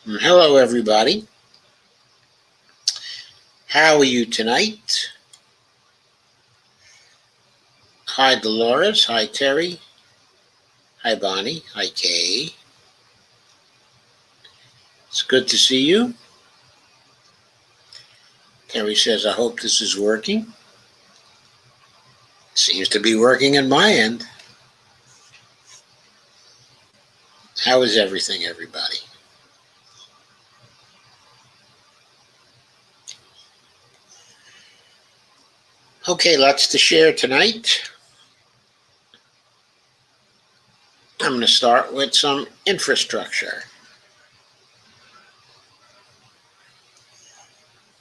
Hello, everybody. How are you tonight? Hi, Dolores. Hi, Terry. Hi, Bonnie. Hi, Kay. It's good to see you. Terry says, I hope this is working. Seems to be working at my end. How is everything, everybody? Okay, lots to share tonight. I'm going to start with some infrastructure.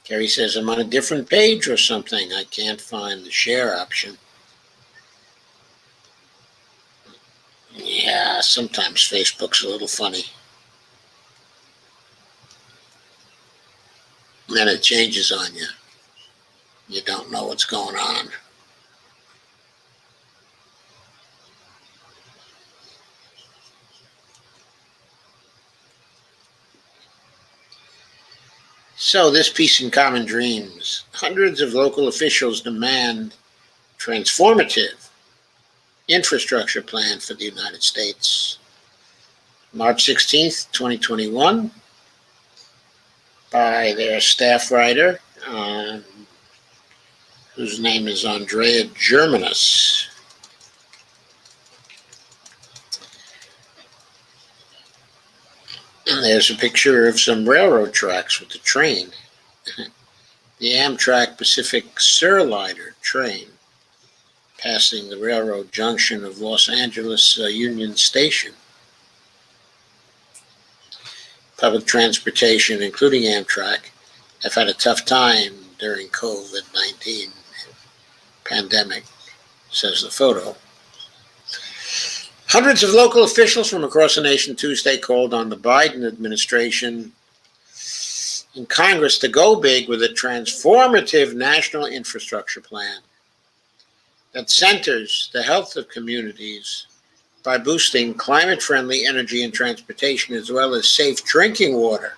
Terry says, I'm on a different page or something. I can't find the share option. Yeah, sometimes Facebook's a little funny. And then it changes on you. You don't know what's going on. So, this piece in Common Dreams, hundreds of local officials demand transformative infrastructure plan for the United States. March 16th, 2021, by their staff writer, whose name is Andrea Germanus. And there's a picture of some railroad tracks with the train. The Amtrak Pacific Surliner train passing the railroad junction of Los Angeles Union Station. Public transportation, including Amtrak, have had a tough time during COVID-19 pandemic, says the photo. Hundreds of local officials from across the nation Tuesday called on the Biden administration and Congress to go big with a transformative national infrastructure plan that centers the health of communities by boosting climate-friendly energy and transportation as well as safe drinking water.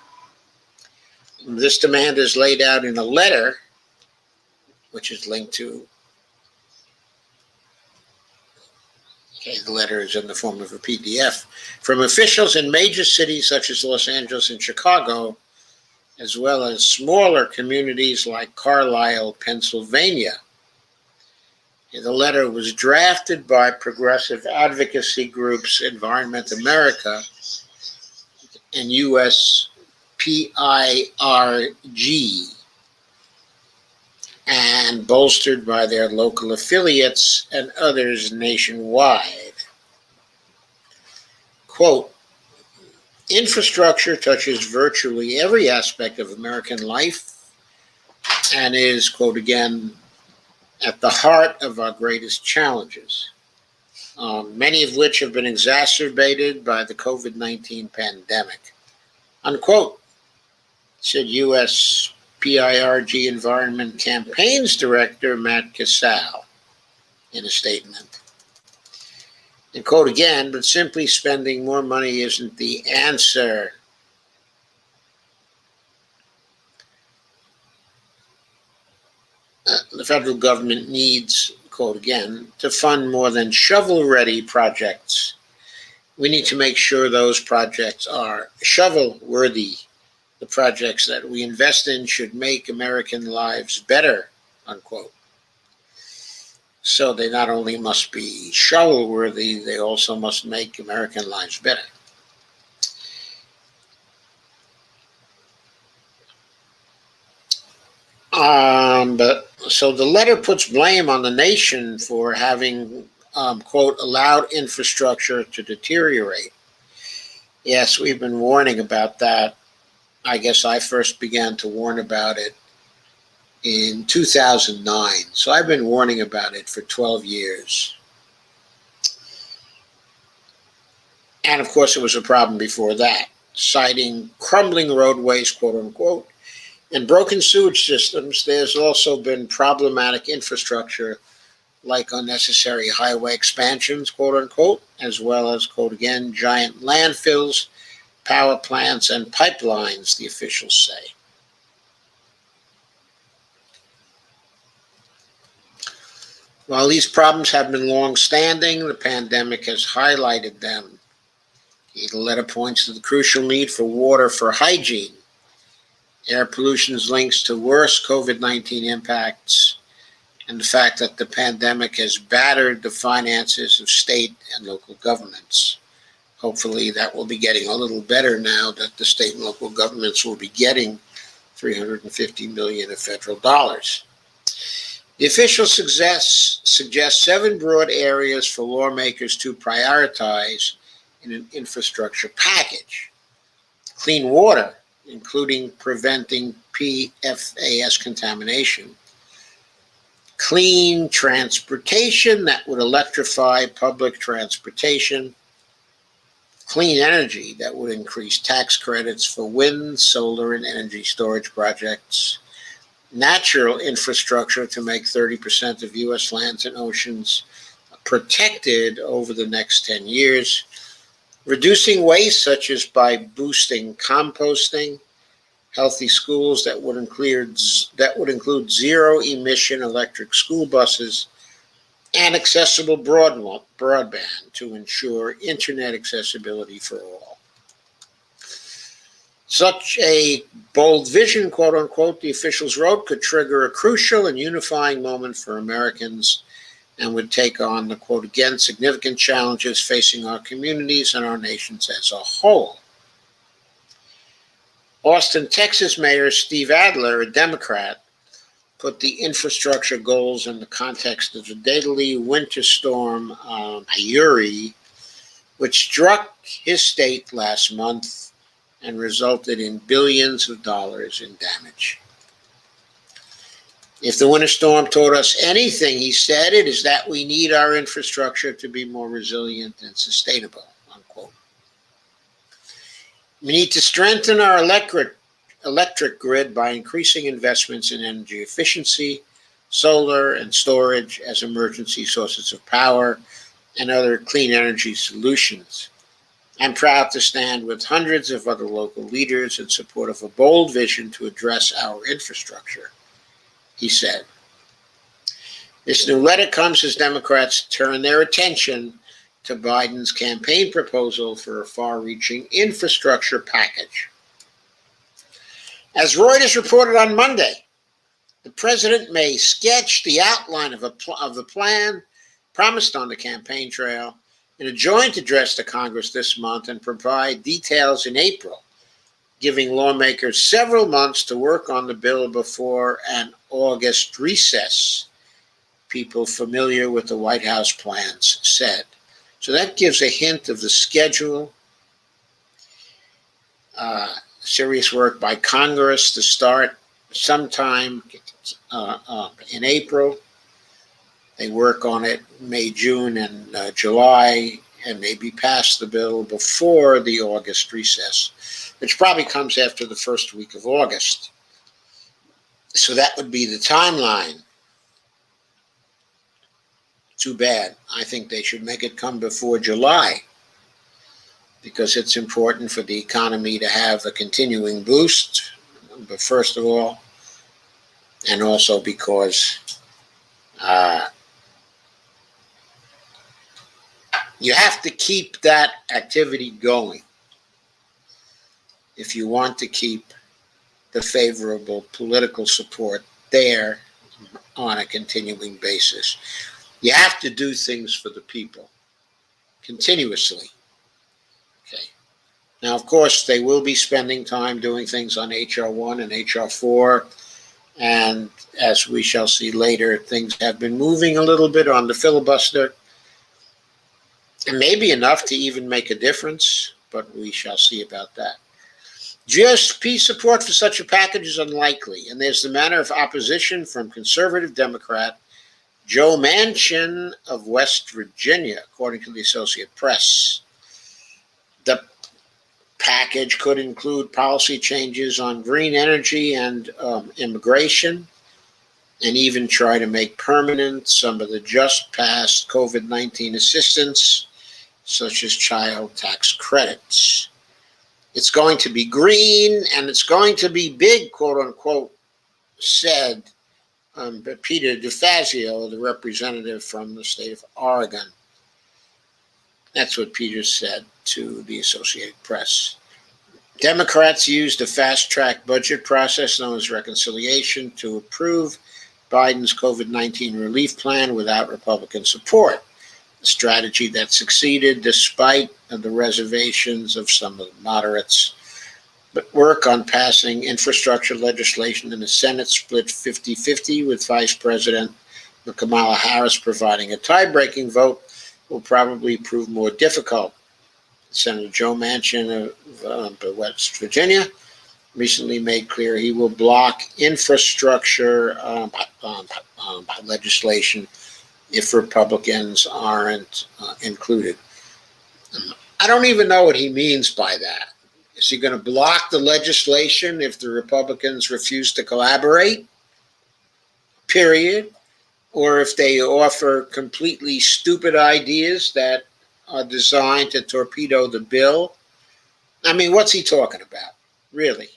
This demand is laid out in a letter, which is linked to. The letter is in the form of a PDF from officials in major cities such as Los Angeles and Chicago, as well as smaller communities like Carlisle, Pennsylvania. The letter was drafted by progressive advocacy groups Environment America and USPIRG, and bolstered by their local affiliates and others nationwide. Quote, infrastructure touches virtually every aspect of American life and is, quote again, at the heart of our greatest challenges, many of which have been exacerbated by the COVID-19 pandemic, unquote, said USPIRG Environment Campaigns Director Matt Casale in a statement. And quote again, but simply spending more money isn't the answer. The federal government needs, quote again, to fund more than shovel-ready projects. We need to make sure those projects are shovel-worthy. The projects that we invest in should make American lives better, unquote. So they not only must be shovel-worthy, they also must make American lives better. So the letter puts blame on the nation for having, quote, allowed infrastructure to deteriorate. Yes, we've been warning about that. I guess I first began to warn about it in 2009. So I've been warning about it for 12 years. And of course, it was a problem before that, citing crumbling roadways, quote unquote, and broken sewage systems. There's also been problematic infrastructure like unnecessary highway expansions, quote unquote, as well as, quote again, giant landfills power plants, and pipelines, the officials say. While these problems have been long-standing, the pandemic has highlighted them. The letter points to the crucial need for water for hygiene, air pollution's links to worse COVID-19 impacts, and the fact that the pandemic has battered the finances of state and local governments. Hopefully that will be getting a little better now that the state and local governments will be getting $350 million of federal dollars. The official suggests 7 broad areas for lawmakers to prioritize in an infrastructure package. Clean water, including preventing PFAS contamination. Clean transportation, that would electrify public transportation. Clean energy, that would increase tax credits for wind, solar, and energy storage projects. Natural infrastructure to make 30% of U.S. lands and oceans protected over the next 10 years. Reducing waste, such as by boosting composting. Healthy schools, that would include zero-emission electric school buses. And accessible broadband to ensure internet accessibility for all. Such a bold vision, quote unquote, the officials wrote, could trigger a crucial and unifying moment for Americans and would take on the, quote again, significant challenges facing our communities and our nations as a whole. Austin, Texas Mayor Steve Adler, a Democrat, put the infrastructure goals in the context of the deadly winter storm Uri, which struck his state last month and resulted in billions of dollars in damage. If the winter storm taught us anything, he said, it is that we need our infrastructure to be more resilient and sustainable, unquote. We need to strengthen our electric grid by increasing investments in energy efficiency, solar, and storage as emergency sources of power, and other clean energy solutions. I'm proud to stand with hundreds of other local leaders in support of a bold vision to address our infrastructure, he said. This new letter comes as Democrats turn their attention to Biden's campaign proposal for a far-reaching infrastructure package. As Reuters reported on Monday, the president may sketch the outline of the plan promised on the campaign trail in a joint address to Congress this month and provide details in April, giving lawmakers several months to work on the bill before an August recess, people familiar with the White House plans said. So that gives a hint of the schedule. Serious work by Congress to start sometime in April. They work on it May, June, and July, and maybe pass the bill before the August recess, which probably comes after the first week of August. So that would be the timeline. Too bad. I think they should make it come before July, because it's important for the economy to have a continuing boost, but first of all, and also because you have to keep that activity going if you want to keep the favorable political support there on a continuing basis. You have to do things for the people continuously. Okay. Now, of course, they will be spending time doing things on H.R. 1 and H.R. 4, and as we shall see later, things have been moving a little bit on the filibuster, and maybe enough to even make a difference, but we shall see about that. GOP support for such a package is unlikely, and there's the matter of opposition from conservative Democrat Joe Manchin of West Virginia, according to the Associated Press. The package could include policy changes on green energy and immigration, and even try to make permanent some of the just passed COVID-19 assistance, such as child tax credits. It's going to be green and it's going to be big, quote unquote, said Peter DeFazio, the representative from the state of Oregon. That's what Peter said to the Associated Press. Democrats used a fast-track budget process known as reconciliation to approve Biden's COVID-19 relief plan without Republican support, a strategy that succeeded despite the reservations of some of the moderates. But work on passing infrastructure legislation in the Senate split 50-50, with Vice President Kamala Harris providing a tie-breaking vote, will probably prove more difficult. Senator Joe Manchin of West Virginia recently made clear he will block infrastructure legislation if Republicans aren't included. I don't even know what he means by that. Is he going to block the legislation if the Republicans refuse to collaborate? Period. Or if they offer completely stupid ideas that are designed to torpedo the bill? I mean, what's he talking about, really?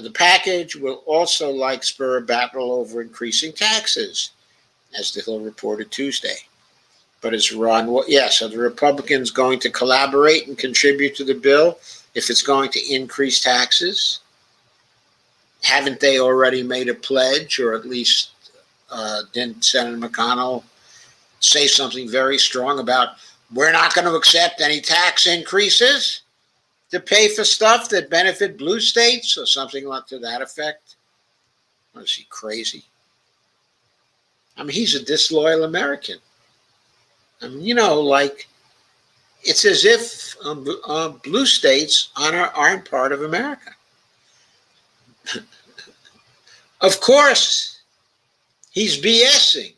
The package will also spur a battle over increasing taxes, as the Hill reported Tuesday. But it's Ron, so the Republicans going to collaborate and contribute to the bill if it's going to increase taxes? Haven't they already made a pledge, or at least didn't Senator McConnell say something very strong about, we're not going to accept any tax increases to pay for stuff that benefit blue states, or something like to that effect? Is he crazy? I mean, he's a disloyal American. I mean, it's as if blue states aren't part of America. Of course, he's BSing.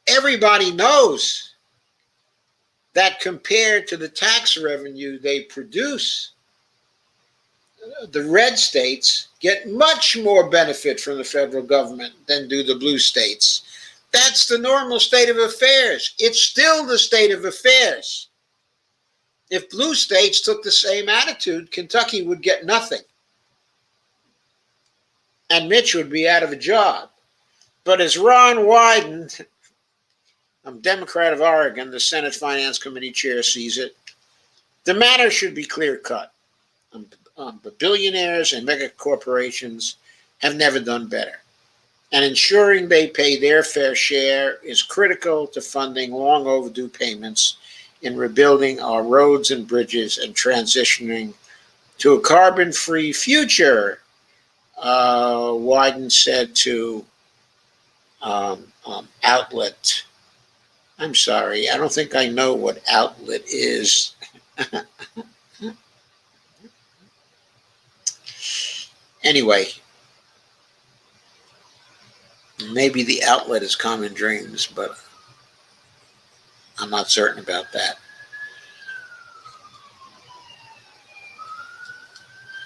Everybody knows that compared to the tax revenue they produce, the red states get much more benefit from the federal government than do the blue states. That's the normal state of affairs. It's still the state of affairs. If blue states took the same attitude, Kentucky would get nothing. And Mitch would be out of a job. But as Ron Wyden, Democrat of Oregon, the Senate Finance Committee chair, sees it, the matter should be clear-cut. But billionaires and mega corporations have never done better. And ensuring they pay their fair share is critical to funding long overdue payments in rebuilding our roads and bridges and transitioning to a carbon-free future, Wyden said to Outlet. I'm sorry, I don't think I know what Outlet is. Anyway, maybe the outlet is Common Dreams, but I'm not certain about that.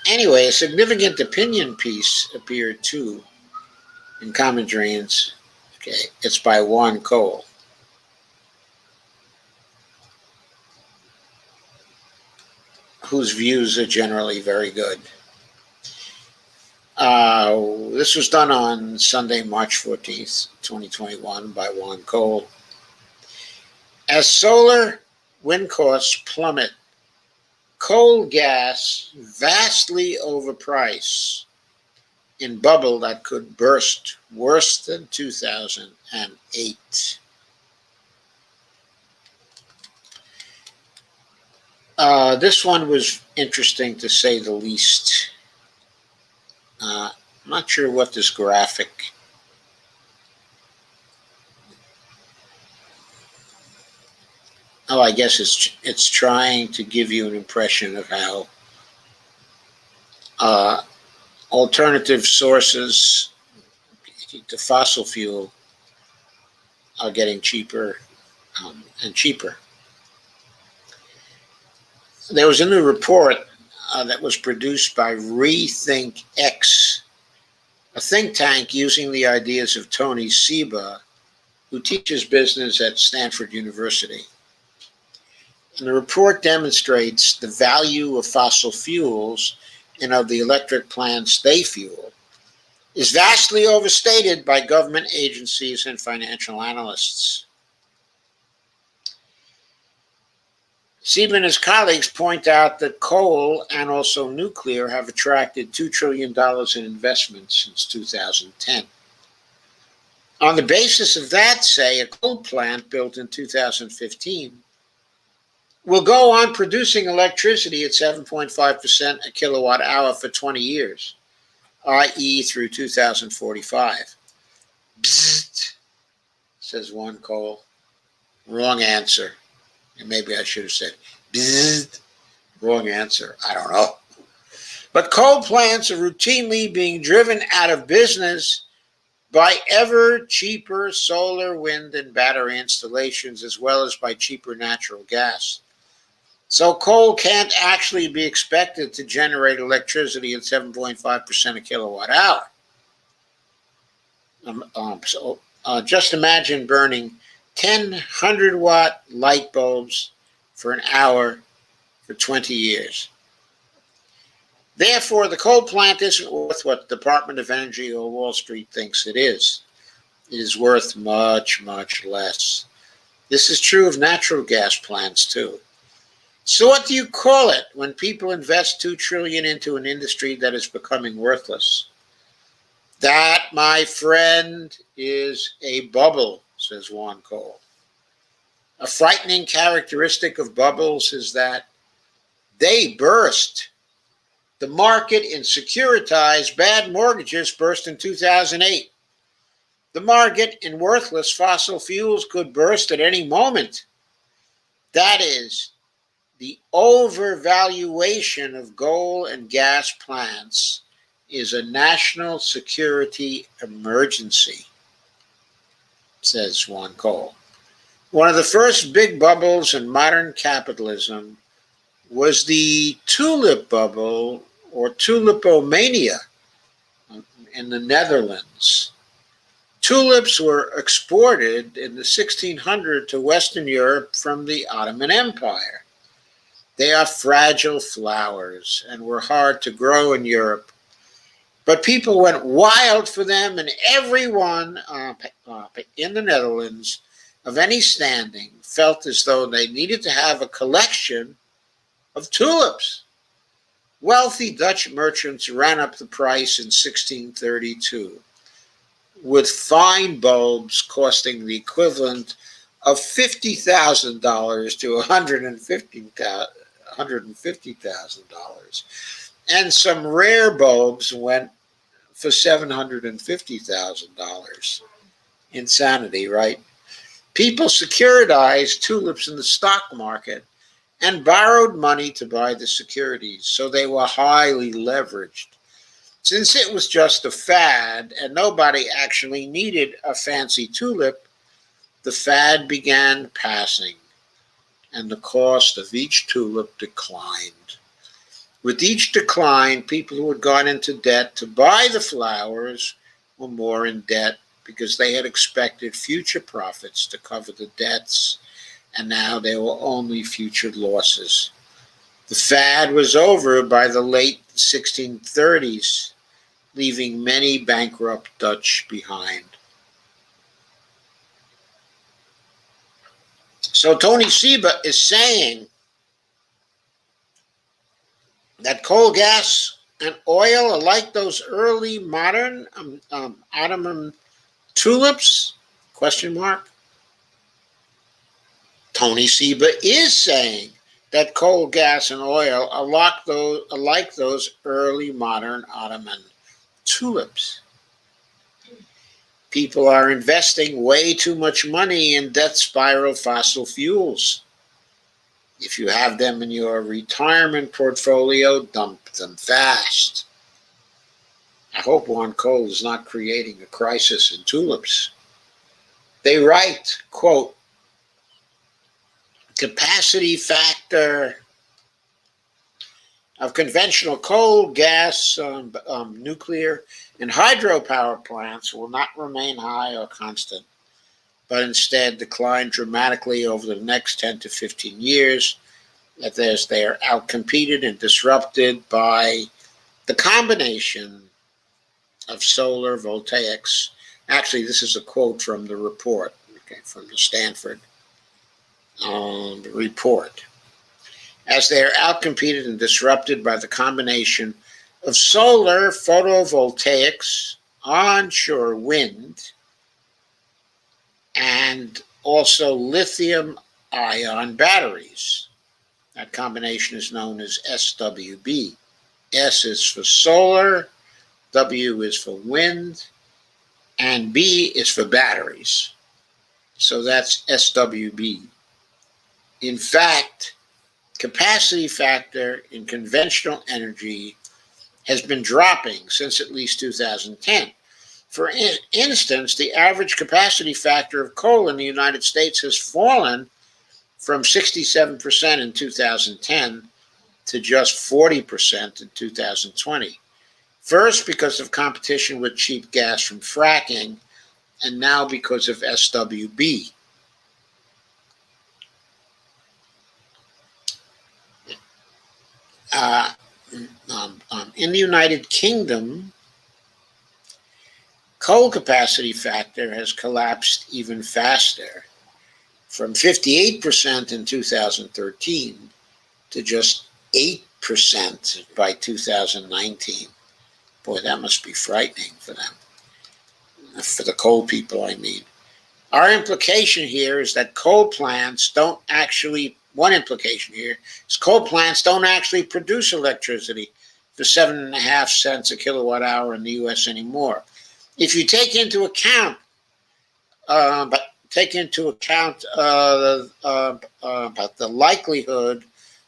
Anyway, a significant opinion piece appeared too in Common Dreams. Okay, it's by Juan Cole. Whose views are generally very good. This was done on Sunday, March 14th, 2021 by Juan Cole. As solar wind costs plummet, coal gas vastly overpriced in bubble that could burst worse than 2008. This one was interesting to say the least. I'm not sure what this graphic. Oh, I guess it's trying to give you an impression of how alternative sources to fossil fuel are getting cheaper and cheaper. There was a new report that was produced by Rethink X, a think tank using the ideas of Tony Seba, who teaches business at Stanford University. And the report demonstrates the value of fossil fuels and of the electric plants they fuel is vastly overstated by government agencies and financial analysts. Sieben and his colleagues point out that coal and also nuclear have attracted $2 trillion in investments since 2010. On the basis of that, say, a coal plant built in 2015 will go on producing electricity at 7.5% a kilowatt hour for 20 years, i.e. through 2045. Bzzzt, says one coal. Wrong answer. And maybe I should have said, bzzzt. Wrong answer. I don't know. But coal plants are routinely being driven out of business by ever cheaper solar, wind, and battery installations, as well as by cheaper natural gas. So coal can't actually be expected to generate electricity at 7.5% a kilowatt hour. Just imagine burning 10 100-watt light bulbs for an hour for 20 years. Therefore, the coal plant isn't worth what the Department of Energy or Wall Street thinks it is. It is worth much, much less. This is true of natural gas plants, too. So what do you call it when people invest $2 trillion into an industry that is becoming worthless? That, my friend, is a bubble, says Juan Cole. A frightening characteristic of bubbles is that they burst. The market in securitized bad mortgages burst in 2008. The market in worthless fossil fuels could burst at any moment. That is, the overvaluation of coal and gas plants is a national security emergency, says Juan Cole. One of the first big bubbles in modern capitalism was the tulip bubble or tulipomania in the Netherlands. Tulips were exported in the 1600s to Western Europe from the Ottoman Empire. They are fragile flowers and were hard to grow in Europe. But people went wild for them, and everyone in the Netherlands of any standing felt as though they needed to have a collection of tulips. Wealthy Dutch merchants ran up the price in 1632, with fine bulbs costing the equivalent of $50,000 to $150,000. And some rare bulbs went for $750,000. Insanity, right? People securitized tulips in the stock market and borrowed money to buy the securities, so they were highly leveraged. Since it was just a fad and nobody actually needed a fancy tulip, the fad began passing, and the cost of each tulip declined. With each decline, people who had gone into debt to buy the flowers were more in debt because they had expected future profits to cover the debts, and now there were only future losses. The fad was over by the late 1630s, leaving many bankrupt Dutch behind. So Tony Seba is saying that coal, gas, and oil are like those early modern Ottoman tulips? Question mark. Tony Seba is saying that coal, gas, and oil are like those early modern Ottoman tulips. People are investing way too much money in death spiral fossil fuels. If you have them in your retirement portfolio, dump them fast. I hope Juan Cole is not creating a crisis in tulips. They write, quote, capacity factor of conventional coal, gas, nuclear, and hydropower plants will not remain high or constant, but instead decline dramatically over the next 10 to 15 years that they are outcompeted and disrupted by the combination of solar voltaics. Actually, this is a quote from the report, okay, from the Stanford report. As they are outcompeted and disrupted by the combination of solar photovoltaics, onshore wind, and also lithium ion batteries. That combination is known as SWB. S is for solar, W is for wind, and B is for batteries. So that's SWB. In fact, capacity factor in conventional energy has been dropping since at least 2010. For instance, the average capacity factor of coal in the United States has fallen from 67% in 2010 to just 40% in 2020. First, because of competition with cheap gas from fracking, and now because of SWB. In the United Kingdom, coal capacity factor has collapsed even faster, from 58% in 2013 to just 8% by 2019. Boy, that must be frightening for them. For the coal people, I mean. Our implication here is that coal plants don't actually, one implication here is coal plants don't actually produce electricity for 7.5 cents a kilowatt hour in the US anymore. If you take into account, about the likelihood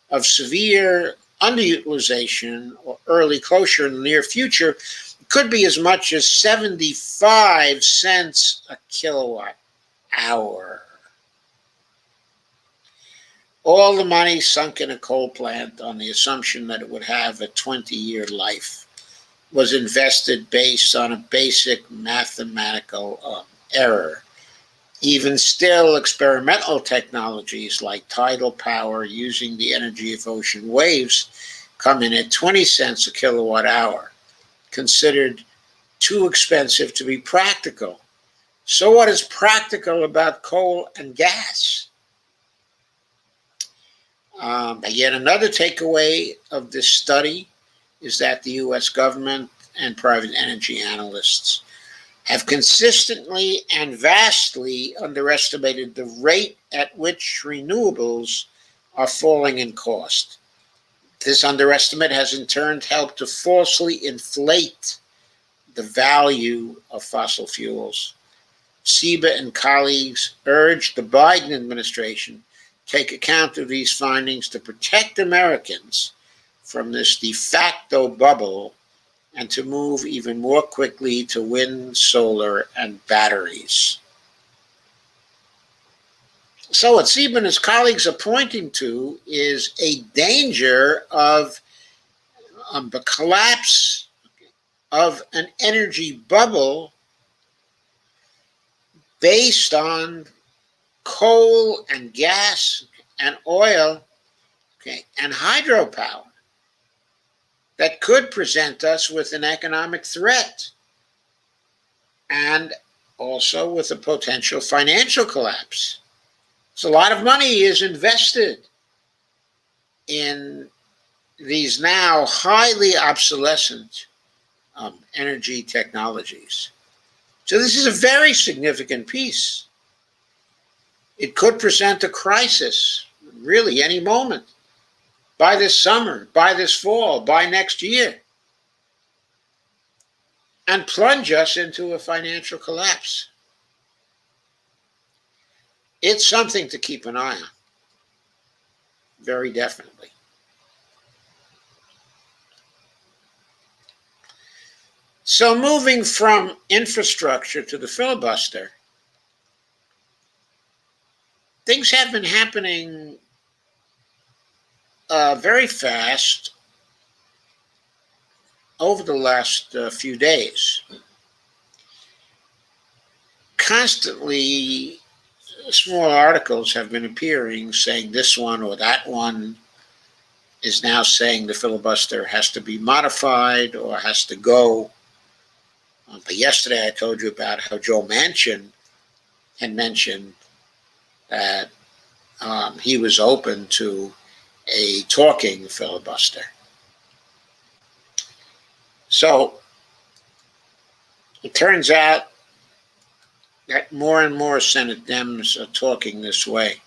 of severe underutilization or early closure in the near future, it could be as much as 75 cents a kilowatt hour. All the money sunk in a coal plant on the assumption that it would have a 20-year life was invested based on a basic mathematical error. Even still, experimental technologies like tidal power using the energy of ocean waves come in at 20 cents a kilowatt hour, considered too expensive to be practical. So what is practical about coal and gas? Yet another takeaway of this study is that the US government and private energy analysts have consistently and vastly underestimated the rate at which renewables are falling in cost. This underestimate has in turn helped to falsely inflate the value of fossil fuels. Seba and colleagues urged the Biden administration to take account of these findings to protect Americans from this de facto bubble and to move even more quickly to wind, solar, and batteries. So what Seba and his colleagues are pointing to is a danger of the collapse of an energy bubble based on coal and gas and oil, okay, and hydropower that could present us with an economic threat and also with a potential financial collapse. So a lot of money is invested in these now highly obsolescent energy technologies. So this is a very significant piece. It could present a crisis really any moment, by this summer, by this fall, by next year, and plunge us into a financial collapse. It's something to keep an eye on, very definitely. So moving from infrastructure to the filibuster, things have been happening very fast over the last few days. Constantly, small articles have been appearing saying this one or that one is now saying the filibuster has to be modified or has to go. But yesterday I told you about how Joe Manchin had mentioned that he was open to a talking filibuster. So it turns out that more and more Senate Dems are talking this way.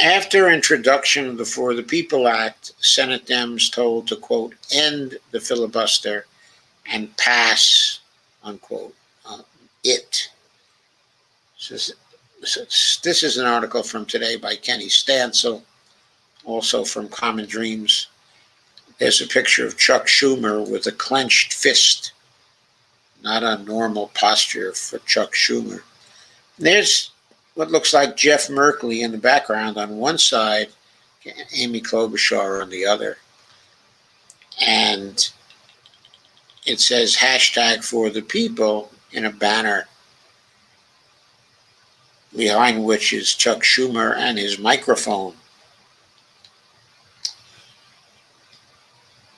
After introduction of the For the People Act, Senate Dems told to, quote, end the filibuster and pass, unquote, it. This is an article from today by Kenny Stansel, also from Common Dreams. There's a picture of Chuck Schumer with a clenched fist, not a normal posture for Chuck Schumer. There's what looks like Jeff Merkley in the background on one side, Amy Klobuchar on the other. And it says hashtag For the People in a banner behind which is Chuck Schumer and his microphone.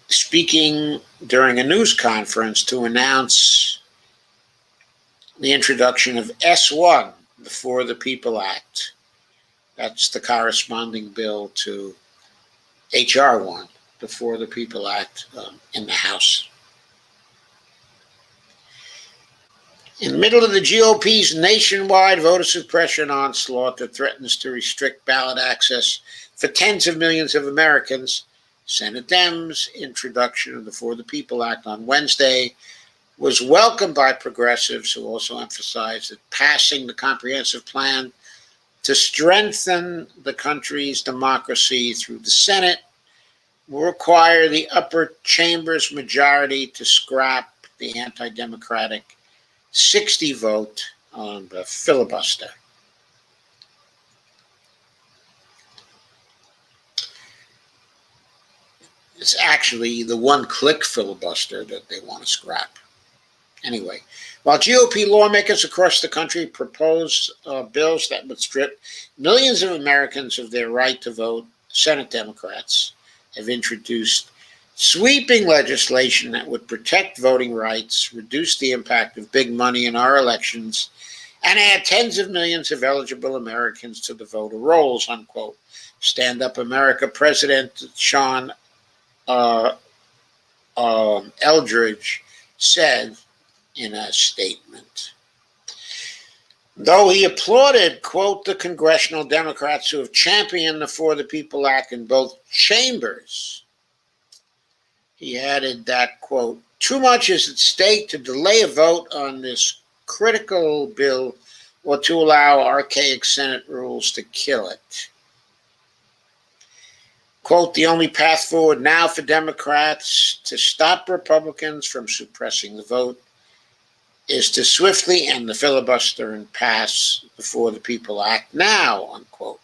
Speaking during a news conference to announce the introduction of S1, the For the People Act. That's the corresponding bill to HR 1, the For the People Act in the House. In the middle of the GOP's nationwide voter suppression onslaught that threatens to restrict ballot access for tens of millions of Americans, Senate Dems' introduction of the For the People Act on Wednesday was welcomed by progressives who also emphasized that passing the comprehensive plan to strengthen the country's democracy through the Senate will require the upper chamber's majority to scrap the anti-democratic 60 vote on the filibuster. It's actually the one-click filibuster that they want to scrap. Anyway, while GOP lawmakers across the country propose bills that would strip millions of Americans of their right to vote, Senate Democrats have introduced sweeping legislation that would protect voting rights, reduce the impact of big money in our elections, and add tens of millions of eligible Americans to the voter rolls, unquote. Stand Up America President Sean Eldridge said in a statement. Though he applauded, quote, the congressional Democrats who have championed the For the People Act in both chambers, he added that, quote, too much is at stake to delay a vote on this critical bill or to allow archaic Senate rules to kill it. Quote, the only path forward now for Democrats to stop Republicans from suppressing the vote is to swiftly end the filibuster and pass the For the People Act now, unquote.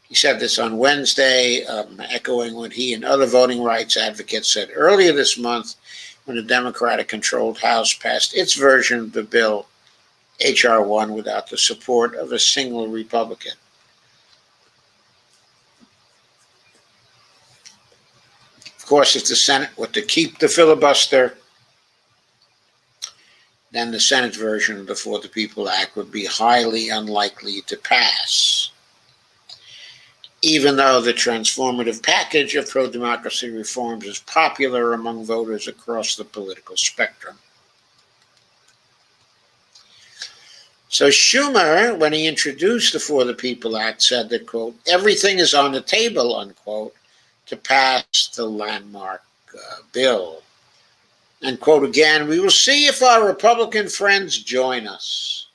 He said this on Wednesday, echoing what he and other voting rights advocates said earlier this month when the Democratic-controlled House passed its version of the bill, H.R. 1, without the support of a single Republican. Of course, if the Senate were to keep the filibuster, then the Senate version of the For the People Act would be highly unlikely to pass, even though the transformative package of pro-democracy reforms is popular among voters across the political spectrum. So Schumer, when he introduced the For the People Act, said that, quote, everything is on the table, unquote, to pass the landmark bill. And, quote again, we will see if our Republican friends join us.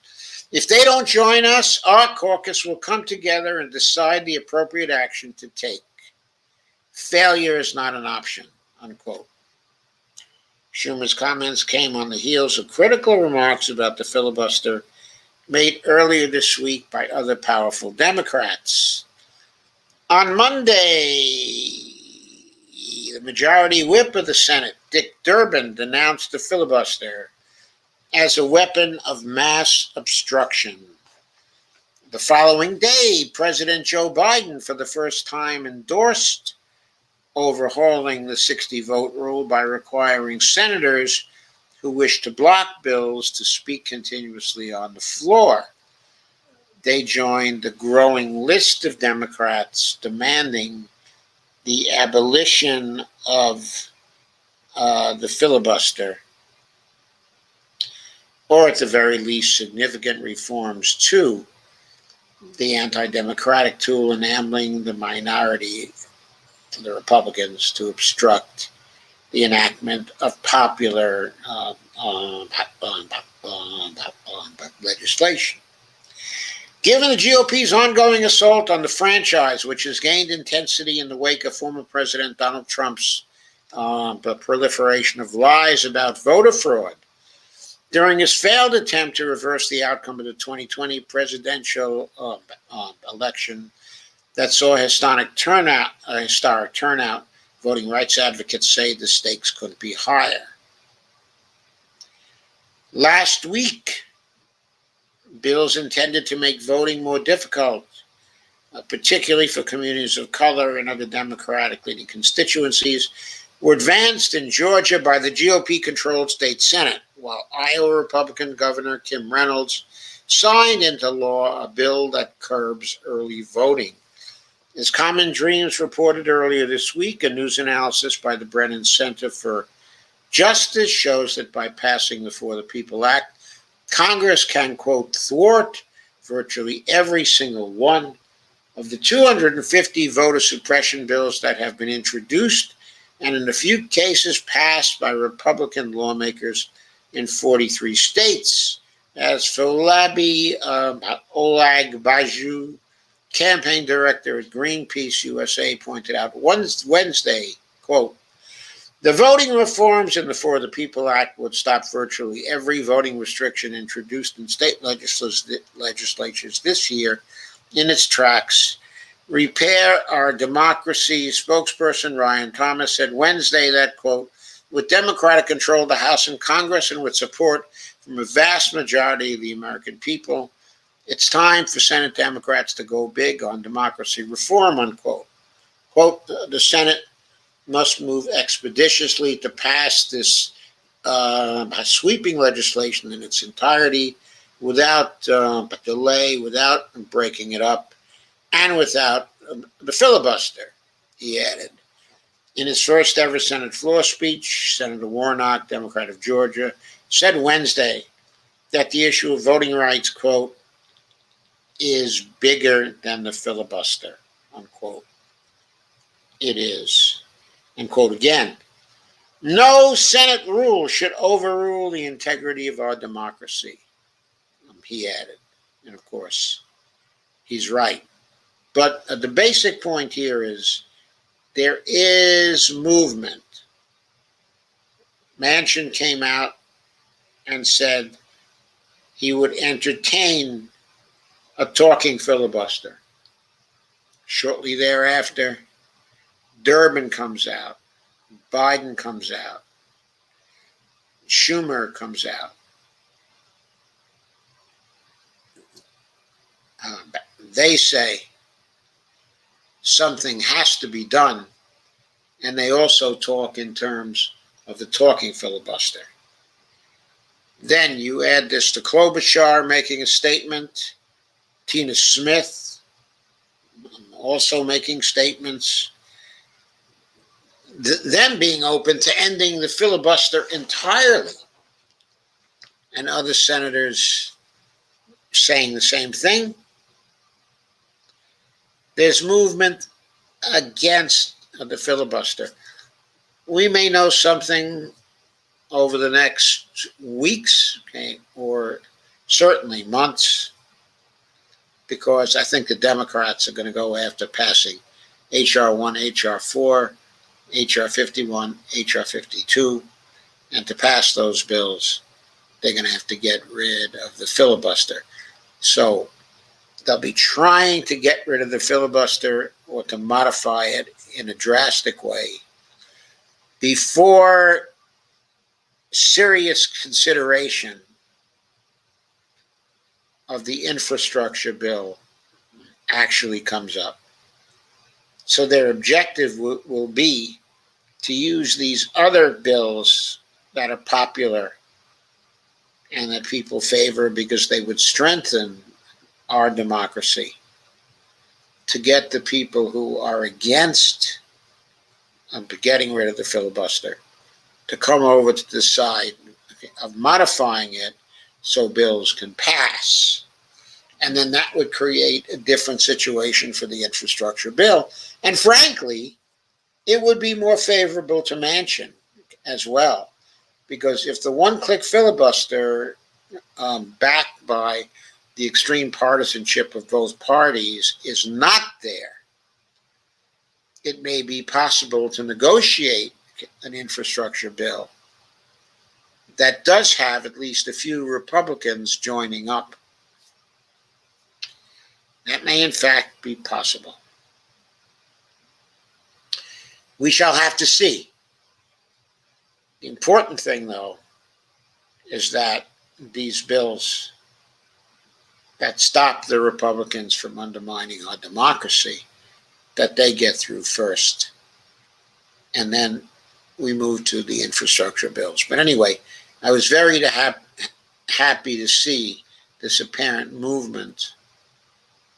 If they don't join us, our caucus will come together and decide the appropriate action to take. Failure is not an option, unquote. Schumer's comments came on the heels of critical remarks about the filibuster made earlier this week by other powerful Democrats. On Monday, the majority whip of the Senate, Dick Durbin, denounced the filibuster as a weapon of mass obstruction. The following day, President Joe Biden, for the first time, endorsed overhauling the 60-vote rule by requiring senators who wish to block bills to speak continuously on the floor. They joined the growing list of Democrats demanding the abolition of the filibuster, or at the very least, significant reforms to the anti-democratic tool enabling the minority, the Republicans, to obstruct the enactment of popular legislation. Given the GOP's ongoing assault on the franchise, which has gained intensity in the wake of former President Donald Trump's proliferation of lies about voter fraud, during his failed attempt to reverse the outcome of the 2020 presidential election that saw a historic turnout, voting rights advocates say the stakes couldn't be higher. Last week, bills intended to make voting more difficult, particularly for communities of color and other Democratic-leaning constituencies, were advanced in Georgia by the GOP-controlled state Senate, while Iowa Republican Governor Kim Reynolds signed into law a bill that curbs early voting. As Common Dreams reported earlier this week, a news analysis by the Brennan Center for Justice shows that by passing the For the People Act, Congress can, quote, thwart virtually every single one of the 250 voter suppression bills that have been introduced and in a few cases passed by Republican lawmakers in 43 states, as Falabi Olagbaju, campaign director at Greenpeace USA, pointed out Wednesday, quote, the voting reforms in the For the People Act would stop virtually every voting restriction introduced in state legislatures this year in its tracks. Repair Our Democracy spokesperson Ryan Thomas said Wednesday that, quote, with Democratic control of the House and Congress and with support from a vast majority of the American people, it's time for Senate Democrats to go big on democracy reform, unquote. Quote, the Senate must move expeditiously to pass this sweeping legislation in its entirety without delay, without breaking it up, and without the filibuster, he added. In his first ever Senate floor speech, Senator Warnock, Democrat of Georgia, said Wednesday that the issue of voting rights, quote, is bigger than the filibuster, unquote. It is. And quote again, no Senate rule should overrule the integrity of our democracy, he added. And of course, he's right. But the basic point here is there is movement. Manchin came out and said he would entertain a talking filibuster. Shortly thereafter, Durbin comes out, Biden comes out, Schumer comes out. They say something has to be done, and they also talk in terms of the talking filibuster. Then you add this to Klobuchar making a statement, Tina Smith also making statements, them being open to ending the filibuster entirely, and other senators saying the same thing. There's movement against the filibuster. We may know something over the next weeks, okay, or certainly months, because I think the Democrats are going to go after passing H.R. 1, H.R. 4, H.R. 51, H.R. 52, and to pass those bills, they're going to have to get rid of the filibuster. So they'll be trying to get rid of the filibuster or to modify it in a drastic way before serious consideration of the infrastructure bill actually comes up. So their objective will be to use these other bills that are popular and that people favor because they would strengthen our democracy to get the people who are against getting rid of the filibuster to come over to the side of modifying it so bills can pass. And then that would create a different situation for the infrastructure bill. And frankly, it would be more favorable to Manchin as well. Because if the one-click filibuster, backed by the extreme partisanship of both parties, is not there, it may be possible to negotiate an infrastructure bill that does have at least a few Republicans joining up. That may in fact be possible. We shall have to see. The important thing, though, is that these bills that stop the Republicans from undermining our democracy, that they get through first. And then we move to the infrastructure bills. But anyway, I was very happy to see this apparent movement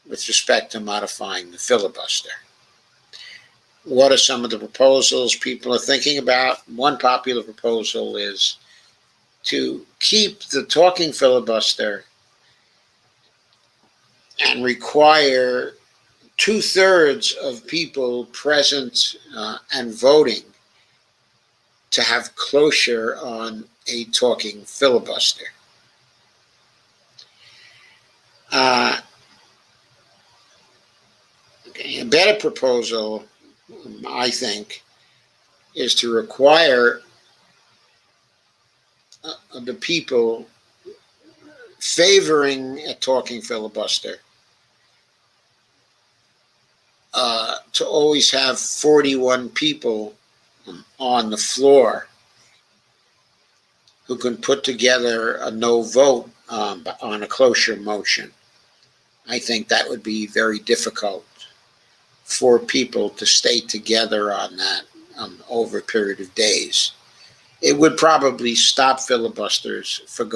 with respect to modifying the filibuster. What are some of the proposals people are thinking about? One popular proposal is to keep the talking filibuster and require 2/3 of people present and voting to have closure on a talking filibuster. A better proposal, I think, is to require the people favoring a talking filibuster to always have 41 people on the floor who can put together a no vote on a cloture motion. I think that would be very difficult for people to stay together on that over a period of days. It would probably stop filibusters from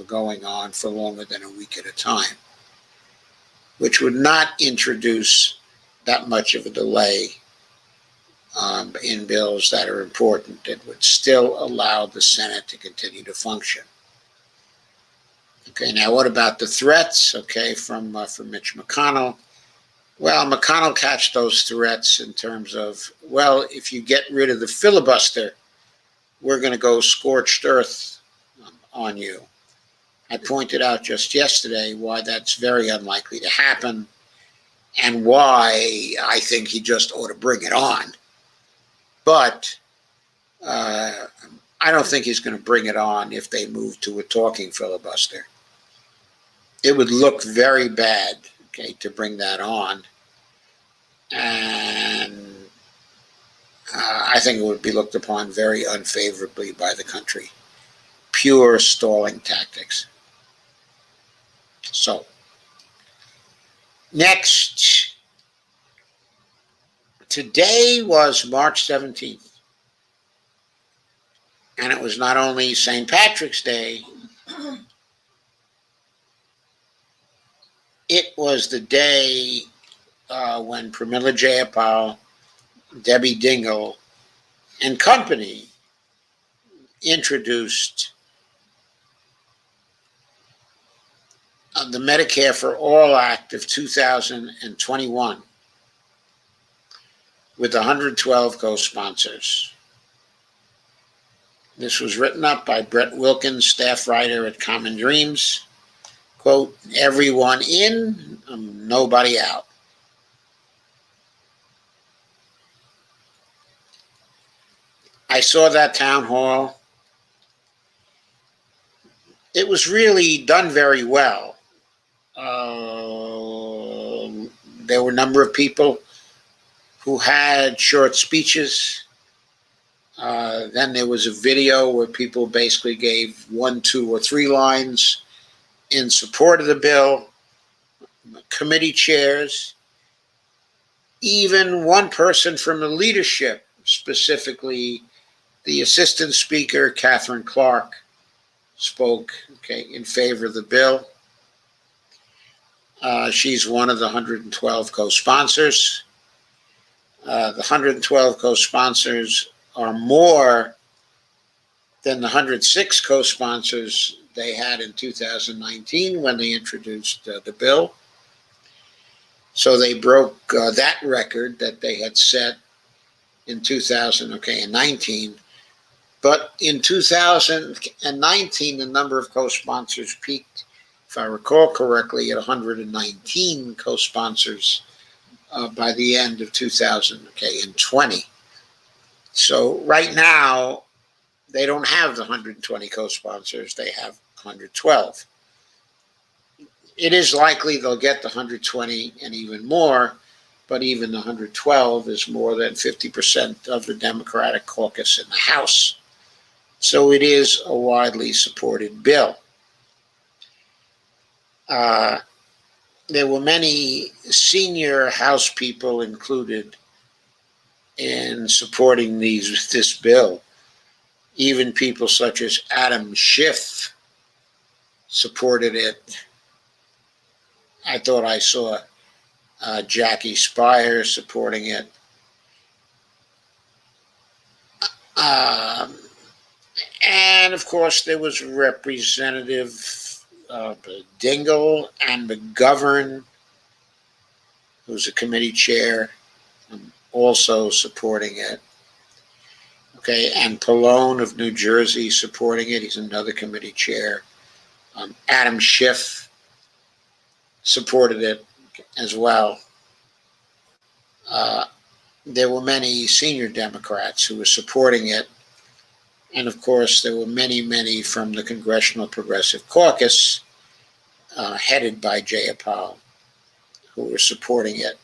going on for longer than a week at a time, which would not introduce that much of a delay in bills that are important. It would still allow the Senate to continue to function. Okay, now what about the threats? Okay, from Mitch McConnell. Well, McConnell catched those threats in terms of, well, if you get rid of the filibuster, we're going to go scorched earth on you. I pointed out just yesterday why that's very unlikely to happen and why I think he just ought to bring it on. But I don't think he's going to bring it on if they move to a talking filibuster. It would look very bad, okay, to bring that on. And I think it would be looked upon very unfavorably by the country. Pure stalling tactics. So, next. Today was March 17th. And it was not only St. Patrick's Day, it was the day when Pramila Jayapal, Debbie Dingell, and company introduced the Medicare for All Act of 2021 with 112 co-sponsors. This was written up by Brett Wilkins, staff writer at Common Dreams. Quote, everyone in, nobody out. I saw that town hall. It was really done very well. There were a number of people who had short speeches. Then there was a video where people basically gave 1, 2, or 3 lines, in support of the bill, committee chairs, even one person from the leadership, specifically the Assistant Speaker, Catherine Clark, spoke in favor of the bill. She's one of the 112 co-sponsors. The 112 co-sponsors are more than the 106 co-sponsors they had in 2019 when they introduced the bill. So they broke that record that they had set in 2019. But in 2019, the number of co-sponsors peaked, if I recall correctly, at 119 co-sponsors by the end of 2020. So right now, they don't have the 120 co-sponsors, they have 112. It is likely they'll get the 120 and even more, but even the 112 is more than 50% of the Democratic caucus in the House. So it is a widely supported bill. There were many senior House people included in supporting this bill. Even people such as Adam Schiff supported it. I thought I saw Jackie Spire supporting it. And of course, there was Representative Dingell and McGovern, who's a committee chair, also supporting it. And Pallone of New Jersey supporting it. He's another committee chair. Adam Schiff supported it as well. There were many senior Democrats who were supporting it. And of course, there were many from the Congressional Progressive Caucus, headed by Jayapal, who were supporting it.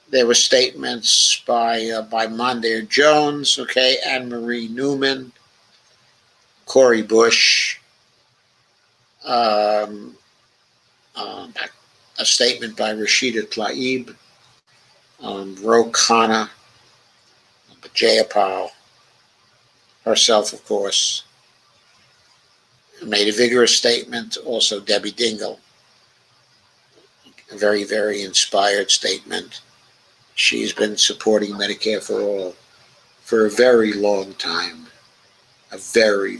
There were statements by Mondaire Jones, Anne Marie Newman, Cori Bush, a statement by Rashida Tlaib, Ro Khanna, Jayapal herself, of course, made a vigorous statement. Also, Debbie Dingell, a very inspired statement. She's been supporting Medicare for All for a very long time. A very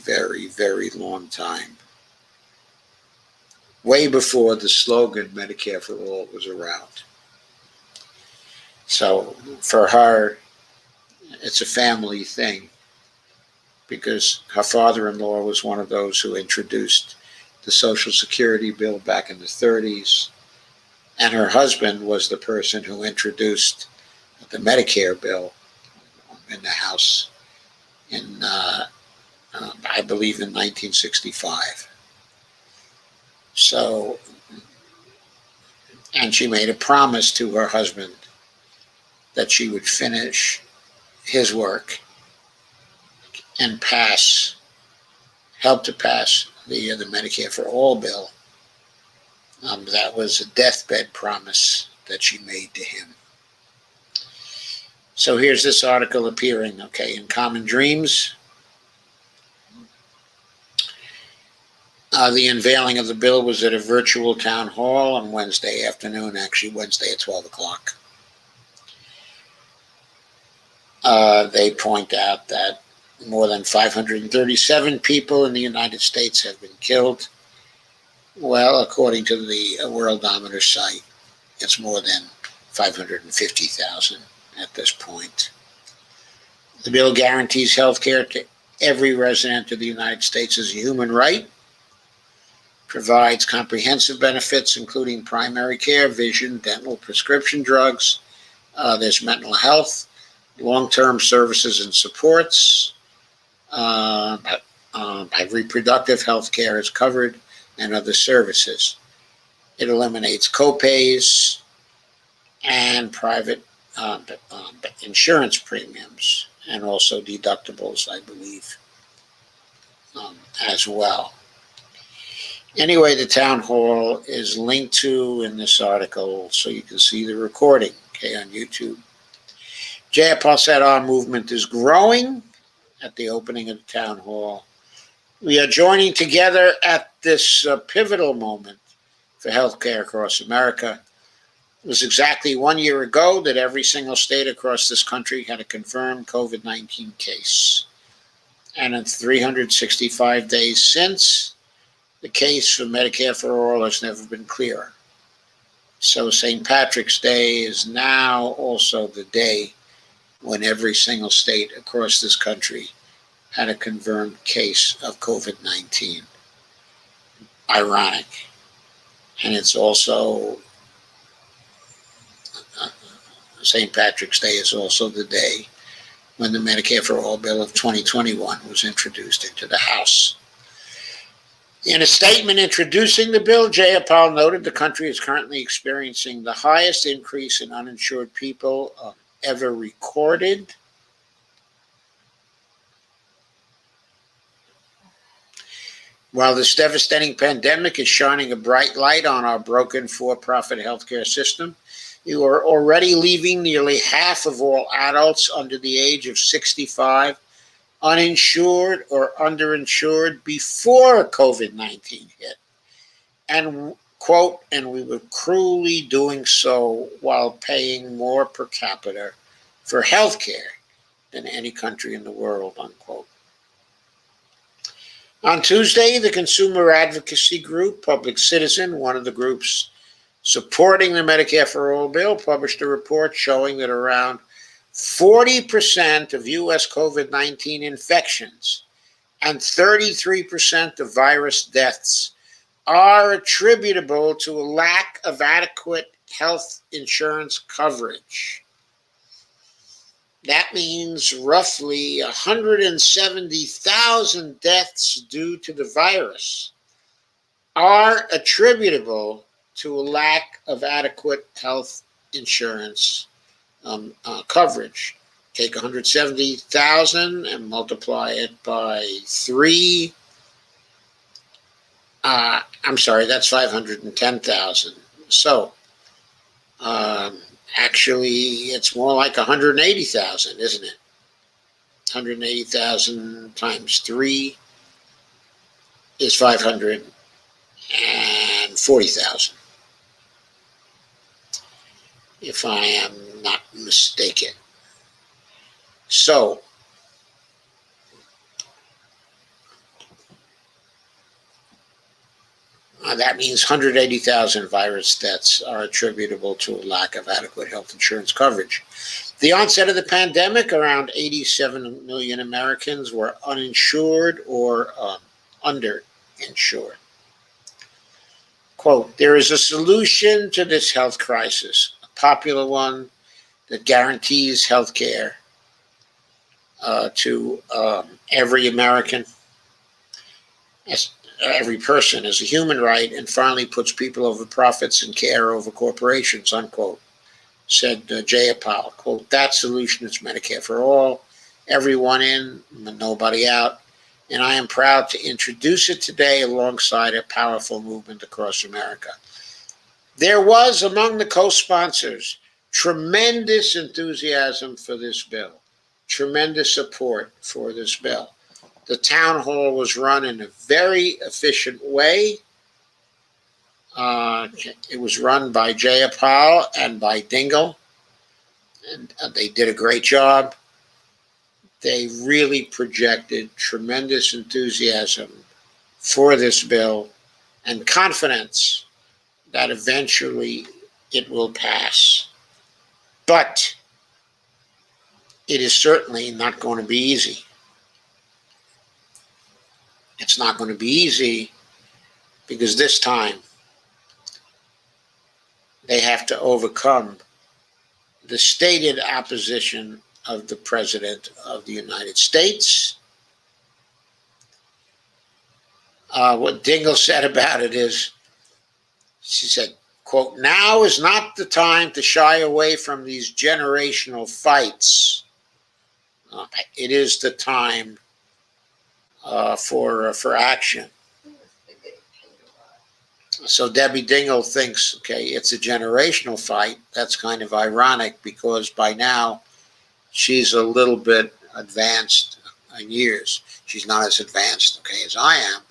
long time. Way before the slogan Medicare for All was around. So for her, it's a family thing, because her father-in-law was one of those who introduced the Social Security bill back in the 30s. And her husband was the person who introduced the Medicare bill in the House in, I believe, in 1965. So, and she made a promise to her husband that she would finish his work and help to pass the Medicare for All bill. That was a deathbed promise that she made to him. So here's this article appearing, in Common Dreams. The unveiling of the bill was at a virtual town hall on Wednesday afternoon, actually Wednesday at 12 o'clock. They point out that more than 537 people in the United States have been killed. Well, according to the Worldometer site, it's more than 550,000 at this point. The bill guarantees health care to every resident of the United States as a human right, provides comprehensive benefits, including primary care, vision, dental, prescription drugs. There's mental health, long-term services and supports. Reproductive health care is covered, and other services. It eliminates co-pays and private insurance premiums, and also deductibles, I believe, as well. Anyway, the town hall is linked to in this article, so you can see the recording, okay, on YouTube. Jayapal said our movement is growing at the opening of the town hall. We are joining together at this pivotal moment for healthcare across America. It was exactly 1 year ago that every single state across this country had a confirmed COVID-19 case. And in 365 days since, the case for Medicare for All has never been clearer. So St. Patrick's Day is now also the day when every single state across this country had a confirmed case of COVID-19. Ironic. And it's also, St. Patrick's Day is also the day when the Medicare for All bill of 2021 was introduced into the House. In a statement introducing the bill, Jayapal noted the country is currently experiencing the highest increase in uninsured people ever recorded. While this devastating pandemic is shining a bright light on our broken for-profit healthcare system, you are already leaving nearly half of all adults under the age of 65 uninsured or underinsured before COVID-19 hit. And, quote, and we were cruelly doing so while paying more per capita for health care than any country in the world, unquote. On Tuesday, the consumer advocacy group Public Citizen, one of the groups supporting the Medicare for All bill, published a report showing that around 40% of U.S. COVID-19 infections and 33% of virus deaths are attributable to a lack of adequate health insurance coverage. That means roughly 170,000 deaths due to the virus are attributable to a lack of adequate health insurance coverage. Take 170,000 and multiply it by 3. That's 510,000. So, actually, it's more like 180,000, isn't it? 180,000 times 3 is 540,000, if I am not mistaken. So, that means 180,000 virus deaths are attributable to a lack of adequate health insurance coverage. The onset of the pandemic, around 87 million Americans were uninsured or underinsured. Quote, there is a solution to this health crisis, a popular one that guarantees health care to every American, every person as a human right, and finally puts people over profits and care over corporations, unquote, said Jayapal. Quote, that solution is Medicare for all, everyone in, nobody out, and I am proud to introduce it today alongside a powerful movement across America. There was, among the co-sponsors, tremendous enthusiasm for this bill, tremendous support for this bill. The town hall was run in a very efficient way. It was run by Jayapal and by Dingle, and they did a great job. They really projected tremendous enthusiasm for this bill and confidence that eventually it will pass. But it is certainly not going to be easy. It's not going to be easy because this time they have to overcome the stated opposition of the President of the United States. What Dingle said about it is, she said, quote, now is not the time to shy away from these generational fights. It is the time for action. So Debbie Dingell thinks, okay, it's a generational fight. That's kind of ironic because by now she's a little bit advanced in years. She's not as advanced, okay, as I am,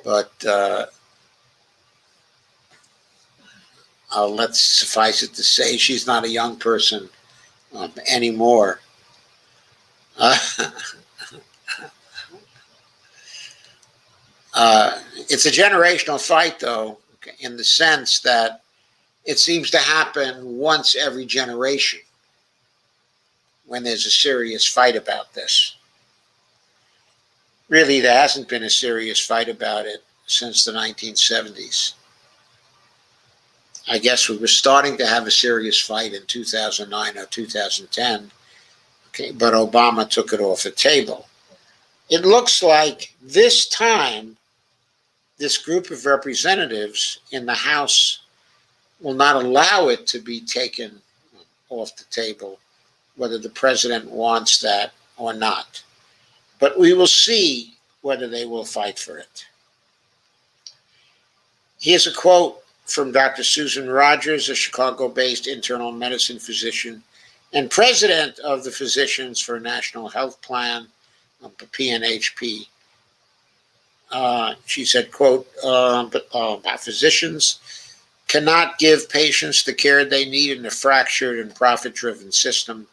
but let's suffice it to say she's not a young person anymore. It's a generational fight, though, in the sense that it seems to happen once every generation when there's a serious fight about this. Really, there hasn't been a serious fight about it since the 1970s. I guess we were starting to have a serious fight in 2009 or 2010, okay, but Obama took it off the table. It looks like this time this group of representatives in the House will not allow it to be taken off the table, whether the president wants that or not. But we will see whether they will fight for it. Here's a quote from Dr. Susan Rogers, a Chicago-based internal medicine physician and president of the Physicians for a National Health Plan, PNHP. She said, quote, physicians cannot give patients the care they need in a fractured and profit-driven system.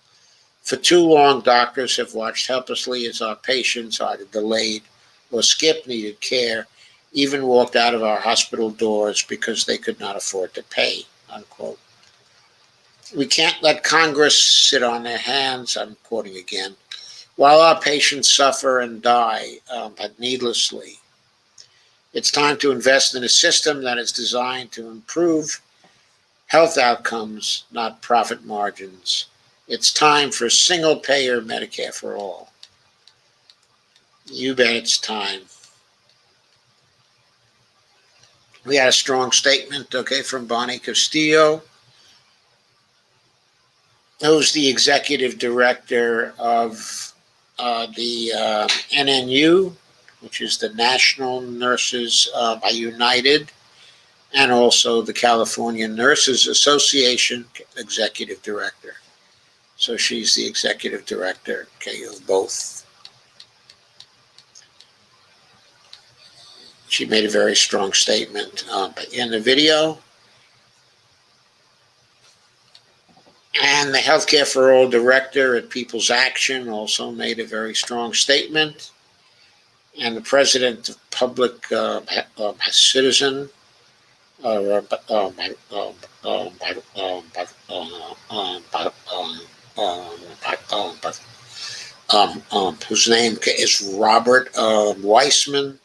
For too long, doctors have watched helplessly as our patients either delayed or skipped needed care, even walked out of our hospital doors because they could not afford to pay, unquote. We can't let Congress sit on their hands, I'm quoting again, while our patients suffer and die needlessly. It's time to invest in a system that is designed to improve health outcomes, not profit margins. It's time for single-payer Medicare for all. You bet it's time. We had a strong statement, okay, from Bonnie Castillo, who's the executive director of the NNU, which is the National Nurses United, and also the California Nurses Association executive director. So she's the executive director, okay, of both. She made a very strong statement in the video. And the Healthcare for All director at People's Action also made a very strong statement. And the president of Public Citizen, whose name is Robert Weissman,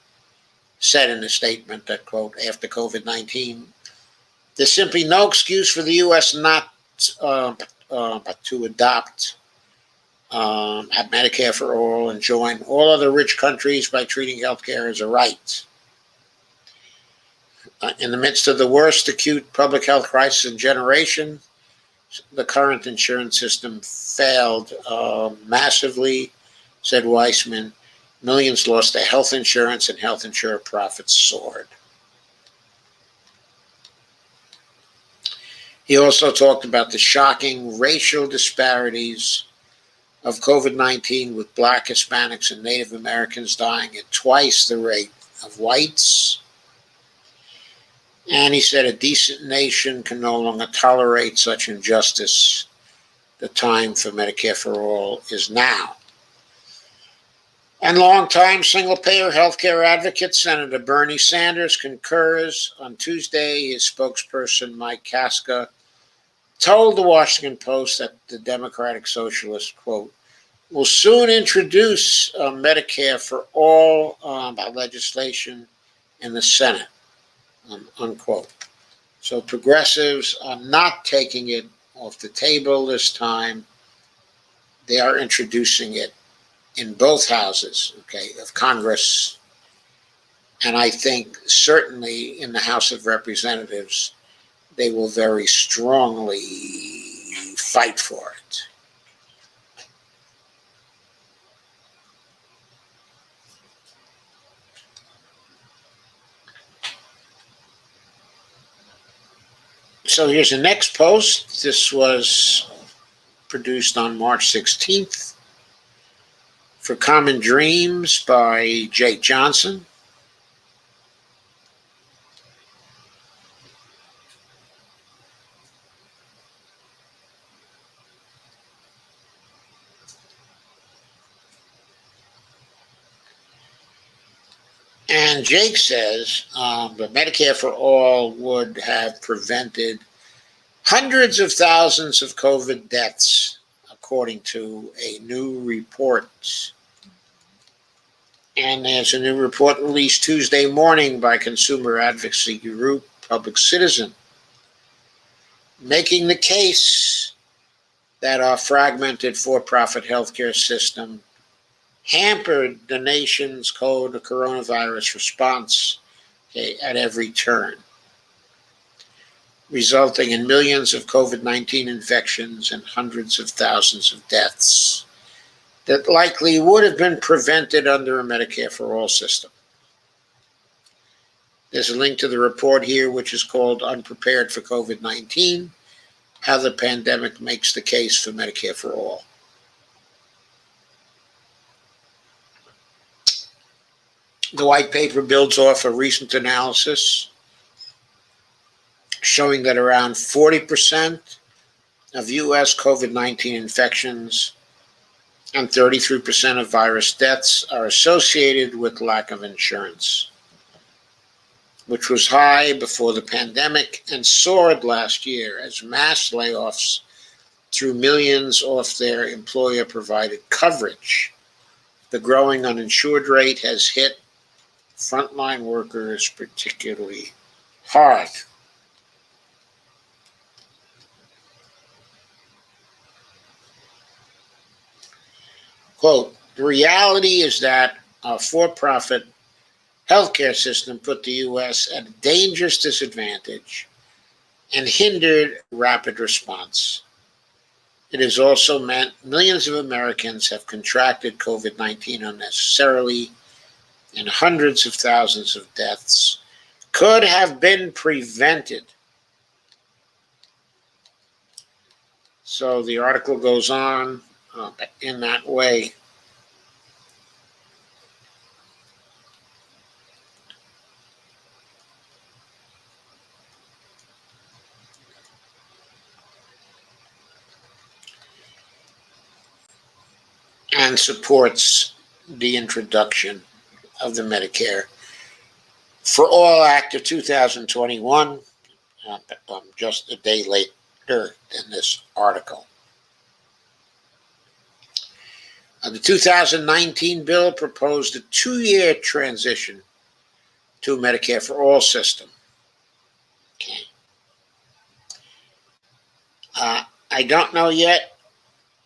said in a statement that, quote, after COVID-19, there's simply no excuse for the U.S. not to adopt Medicare for all and join all other rich countries by treating healthcare as a right. In the midst of the worst acute public health crisis in generation, the current insurance system failed massively, said Weissman. Millions lost their health insurance and health insurer profits soared. He also talked about the shocking racial disparities of COVID-19, with Black, Hispanics, and Native Americans dying at twice the rate of whites. And he said a decent nation can no longer tolerate such injustice. The time for Medicare for all is now. And longtime single-payer healthcare advocate Senator Bernie Sanders concurs. On Tuesday, his spokesperson, Mike Kaska, told the Washington Post that the Democratic Socialists, quote, will soon introduce Medicare for all legislation in the Senate, unquote. So progressives are not taking it off the table this time. They are introducing it in both houses, okay, of Congress, and I think certainly in the House of Representatives, they will very strongly fight for it. So here's the next post. This was produced on March 16th for Common Dreams by Jake Johnson. And Jake says that Medicare for All would have prevented hundreds of thousands of COVID deaths, according to a new report. And there's a new report released Tuesday morning by consumer advocacy group Public Citizen, making the case that our fragmented for-profit healthcare system hampered the nation's coronavirus response at every turn, resulting in millions of COVID-19 infections and hundreds of thousands of deaths that likely would have been prevented under a Medicare for All system. There's a link to the report here, which is called Unprepared for COVID-19, How the Pandemic Makes the Case for Medicare for All. The white paper builds off a recent analysis showing that around 40% of U.S. COVID-19 infections and 33% of virus deaths are associated with lack of insurance, which was high before the pandemic and soared last year as mass layoffs threw millions off their employer-provided coverage. The growing uninsured rate has hit frontline workers particularly hard. Quote, the reality is that our for-profit healthcare system put the U.S. at a dangerous disadvantage and hindered rapid response. It has also meant millions of Americans have contracted COVID-19 unnecessarily, and hundreds of thousands of deaths could have been prevented. So the article goes on in that way. And supports the introduction of the Medicare for All Act of 2021, just a day later than this article. The 2019 bill proposed a 2-year transition to a Medicare for All system. Okay. I don't know yet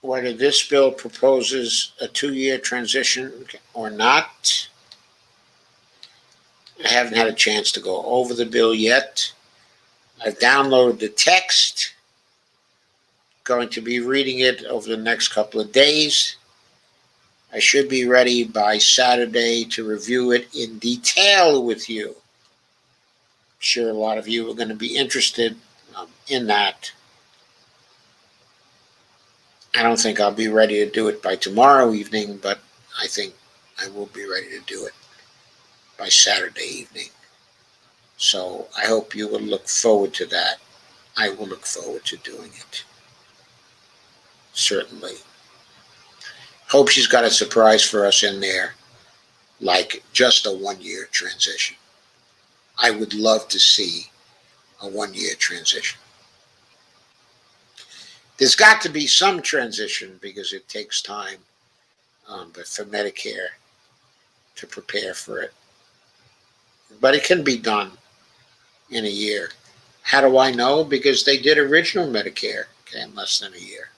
whether this bill proposes a 2-year transition or not. I haven't had a chance to go over the bill yet. I've downloaded the text. Going to be reading it over the next couple of days. I should be ready by Saturday to review it in detail with you. I'm sure a lot of you are going to be interested in that. I don't think I'll be ready to do it by tomorrow evening, but I think I will be ready to do it by Saturday evening. So I hope you will look forward to that. I will look forward to doing it. Certainly. Hope she's got a surprise for us in there, like just a 1-year transition. I would love to see a 1-year transition. There's got to be some transition because it takes time but for Medicare to prepare for it. But it can be done in a year. How do I know? Because they did original Medicare in less than a year.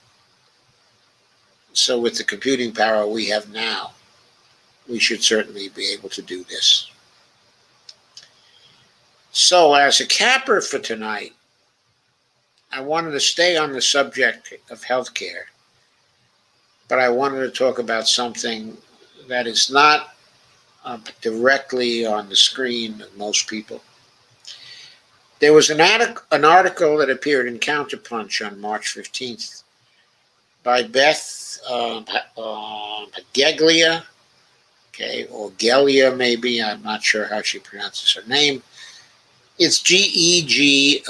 So with the computing power we have now, we should certainly be able to do this. So as a capper for tonight, I wanted to stay on the subject of healthcare, but I wanted to talk about something that is not directly on the screen of most people. There was an article that appeared in Counterpunch on March 15th by Beth Geglia, okay, or Gelia maybe, I'm not sure how she pronounces her name. It's Geglia.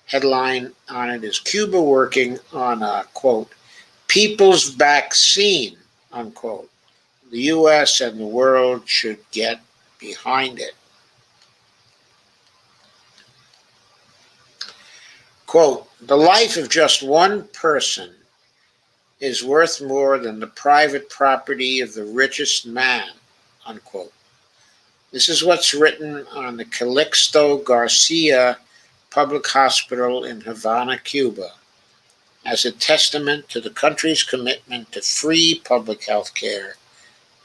Headline on it is Cuba working on a, quote, people's vaccine, unquote. The U.S. and the world should get behind it. Quote, the life of just one person is worth more than the private property of the richest man, unquote. This is what's written on the Calixto Garcia Public Hospital in Havana, Cuba, as a testament to the country's commitment to free public health care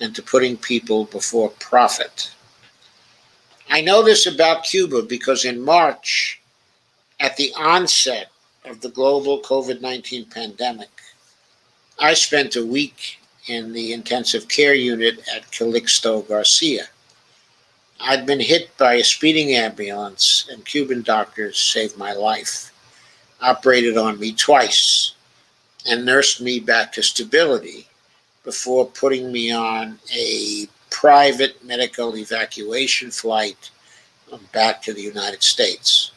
and to putting people before profit. I know this about Cuba because in March, at the onset of the global COVID-19 pandemic, I spent a week in the intensive care unit at Calixto Garcia. I'd been hit by a speeding ambulance, and Cuban doctors saved my life, operated on me twice, and nursed me back to stability before putting me on a private medical evacuation flight back to the United States.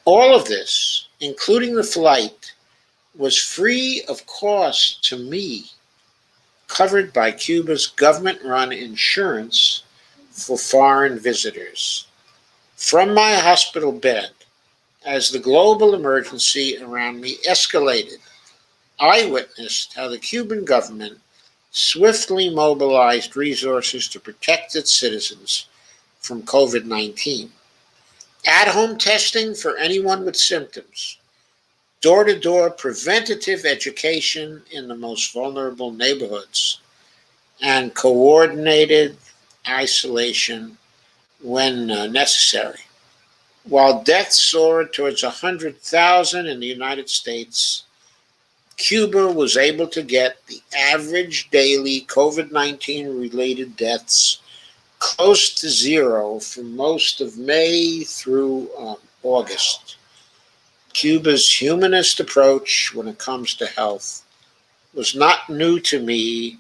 All of this, including the flight, was free of cost to me, covered by Cuba's government-run insurance for foreign visitors. From my hospital bed, as the global emergency around me escalated, I witnessed how the Cuban government swiftly mobilized resources to protect its citizens from COVID-19. At-home testing for anyone with symptoms, door-to-door preventative education in the most vulnerable neighborhoods, and coordinated isolation when necessary. While deaths soared towards 100,000 in the United States, Cuba was able to get the average daily COVID-19 related deaths close to zero for most of May through August. Cuba's humanist approach when it comes to health was not new to me.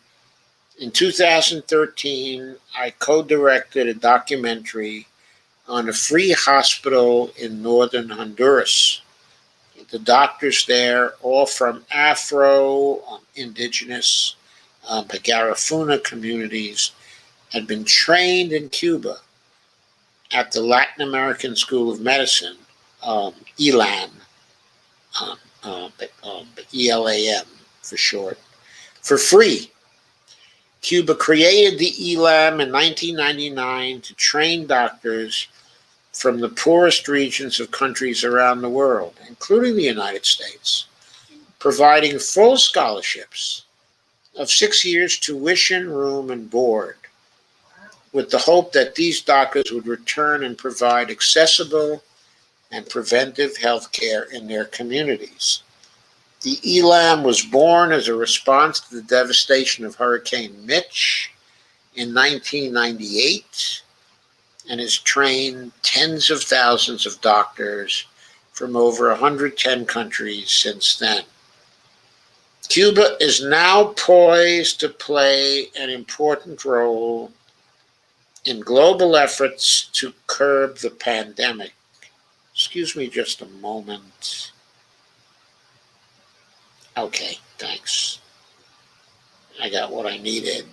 In 2013, I co-directed a documentary on a free hospital in northern Honduras. The doctors there, all from Afro, indigenous, Garifuna communities, had been trained in Cuba at the Latin American School of Medicine, ELAM, ELAM for short, for free. Cuba created the ELAM in 1999 to train doctors from the poorest regions of countries around the world, including the United States, providing full scholarships of 6 years tuition, room, and board, with the hope that these doctors would return and provide accessible and preventive health care in their communities. The ELAM was born as a response to the devastation of Hurricane Mitch in 1998 and has trained tens of thousands of doctors from over 110 countries since then. Cuba is now poised to play an important role in global efforts to curb the pandemic. Excuse me just a moment. Okay, thanks. I got what I needed.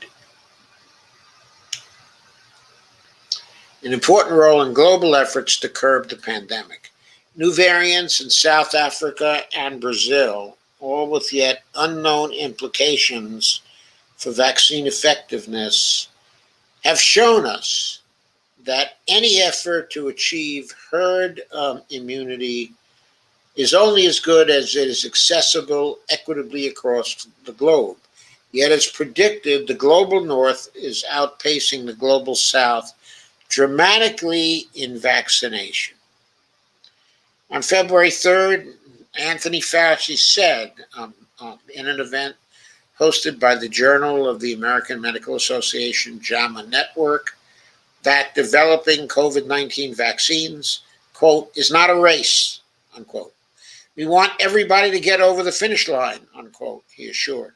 An important role in global efforts to curb the pandemic. New variants in South Africa and Brazil, all with yet unknown implications for vaccine effectiveness, have shown us that any effort to achieve herd immunity is only as good as it is accessible equitably across the globe. Yet, as predicted, the global north is outpacing the global south dramatically in vaccination. On February 3rd, Anthony Fauci said in an event hosted by the Journal of the American Medical Association JAMA Network, that developing COVID-19 vaccines, quote, is not a race, unquote. We want everybody to get over the finish line, unquote, he assured.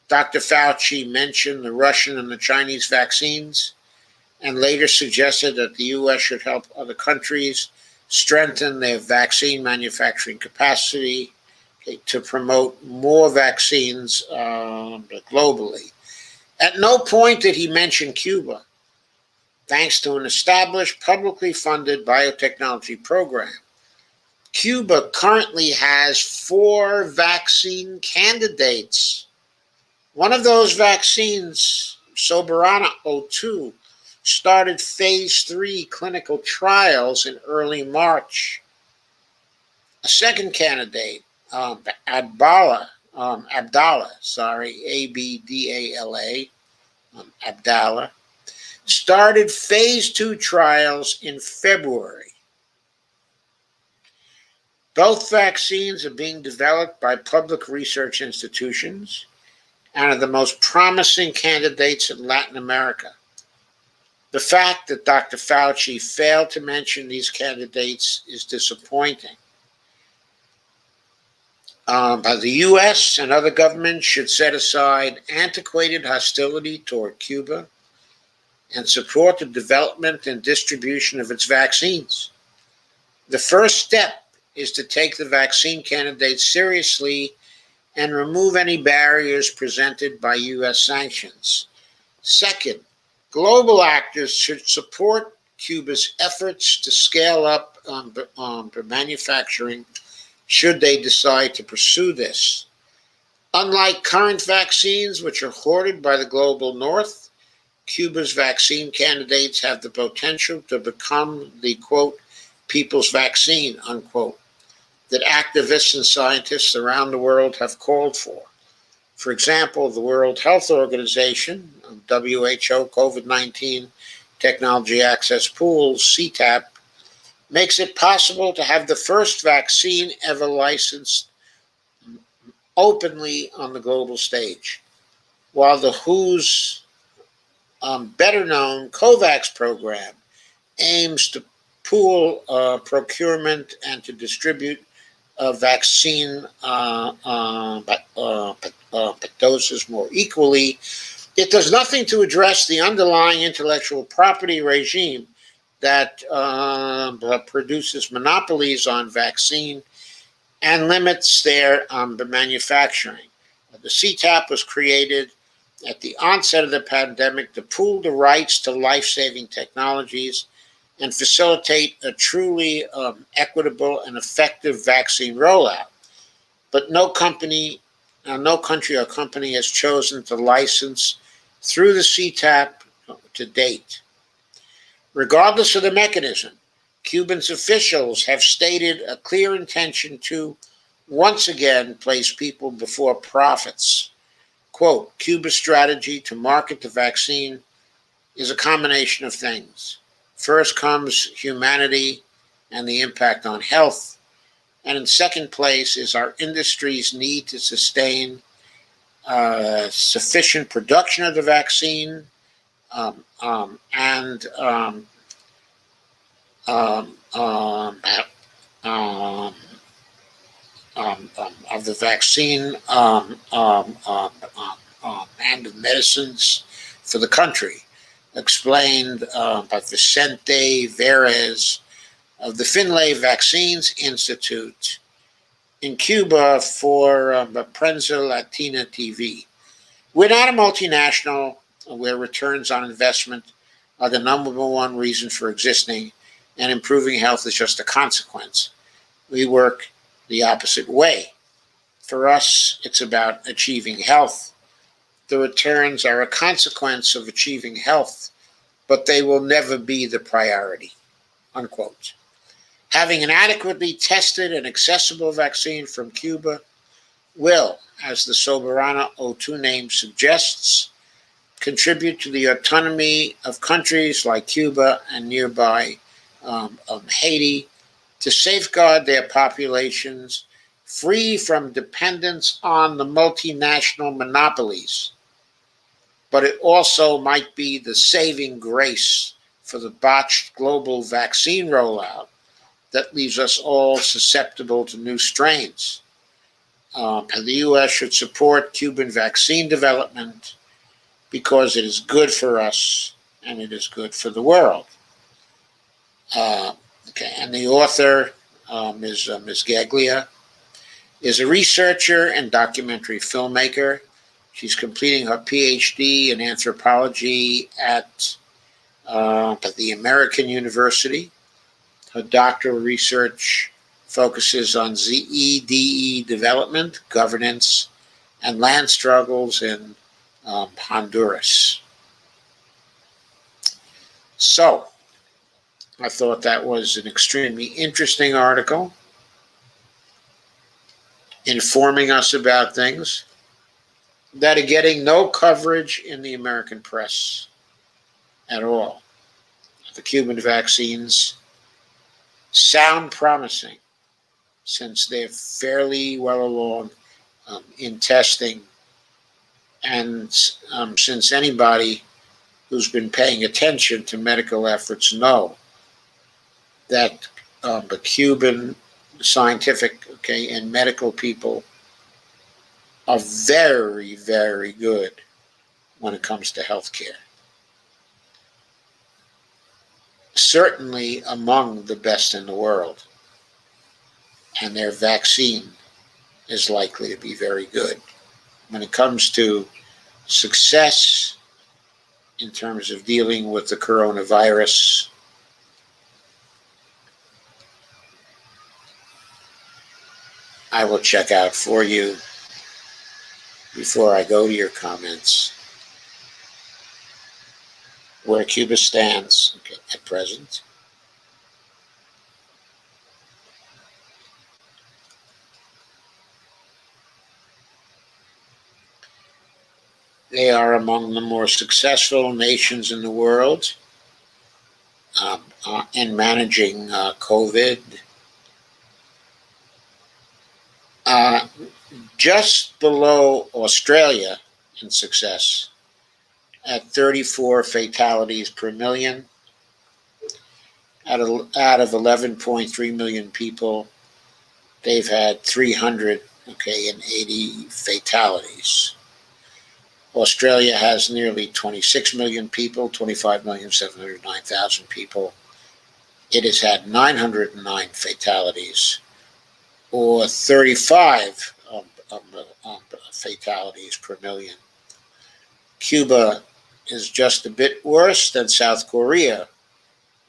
Dr. Fauci mentioned the Russian and the Chinese vaccines and later suggested that the U.S. should help other countries strengthen their vaccine manufacturing capacity to promote more vaccines globally. At no point did he mention Cuba, thanks to an established, publicly funded biotechnology program. Cuba currently has 4 vaccine candidates. One of those vaccines, Soberana 02, started phase 3 clinical trials in early March. A second candidate, Abdala, Abdala, Abdala, started phase 2 trials in February. Both vaccines are being developed by public research institutions and are the most promising candidates in Latin America. The fact that Dr. Fauci failed to mention these candidates is disappointing. The U.S. and other governments should set aside antiquated hostility toward Cuba and support the development and distribution of its vaccines. The first step is to take the vaccine candidates seriously and remove any barriers presented by U.S. sanctions. Second, global actors should support Cuba's efforts to scale up manufacturing should they decide to pursue this. Unlike current vaccines, which are hoarded by the global north, Cuba's vaccine candidates have the potential to become the, quote, people's vaccine, unquote, that activists and scientists around the world have called for. For example, the World Health Organization, WHO COVID-19 Technology Access Pool, CTAP, makes it possible to have the first vaccine ever licensed openly on the global stage, while the WHO's better-known COVAX program aims to pool procurement and to distribute vaccine doses more equally. It does nothing to address the underlying intellectual property regime that produces monopolies on vaccine and limits their manufacturing. The CTAP was created at the onset of the pandemic to pool the rights to life-saving technologies and facilitate a truly equitable and effective vaccine rollout. But no country or company has chosen to license through the CTAP to date. Regardless of the mechanism, Cuban's officials have stated a clear intention to, once again, place people before profits. Quote, Cuba's strategy to market the vaccine is a combination of things. First comes humanity and the impact on health. And in second place is our industry's need to sustain sufficient production of the vaccine of the vaccine and the medicines for the country, explained by Vicente Verez of the Finlay Vaccines Institute in Cuba for Prensa Latina TV. We're not a multinational where returns on investment are the number one reason for existing and improving health is just a consequence. We work the opposite way. For us, it's about achieving health. The returns are a consequence of achieving health, but they will never be the priority, unquote. Having an adequately tested and accessible vaccine from Cuba will, as the Soberana 02 name suggests, contribute to the autonomy of countries like Cuba and nearby Haiti to safeguard their populations free from dependence on the multinational monopolies. But it also might be the saving grace for the botched global vaccine rollout that leaves us all susceptible to new strains. And the U.S. should support Cuban vaccine development because it is good for us and it is good for the world. Okay, and the author, Ms. Gaglia, is a researcher and documentary filmmaker. She's completing her PhD in anthropology at the American University. Her doctoral research focuses on ZEDE development, governance, and land struggles in Honduras. So, I thought that was an extremely interesting article, informing us about things that are getting no coverage in the American press at all. The Cuban vaccines sound promising since they're fairly well along in testing, and since anybody who's been paying attention to medical efforts know that the Cuban scientific, and medical people are very, very good when it comes to healthcare. Certainly among the best in the world. And their vaccine is likely to be very good. When it comes to success in terms of dealing with the coronavirus, I will check out for you before I go to your comments where Cuba stands at present. They are among the more successful nations in the world in managing COVID. Just below Australia in success at 34 fatalities per million. Out of 11.3 million people, they've had 380 fatalities. Australia has nearly 26 million people, 25,709,000 people. It has had 909 fatalities, or 35 fatalities per million. Cuba is just a bit worse than South Korea,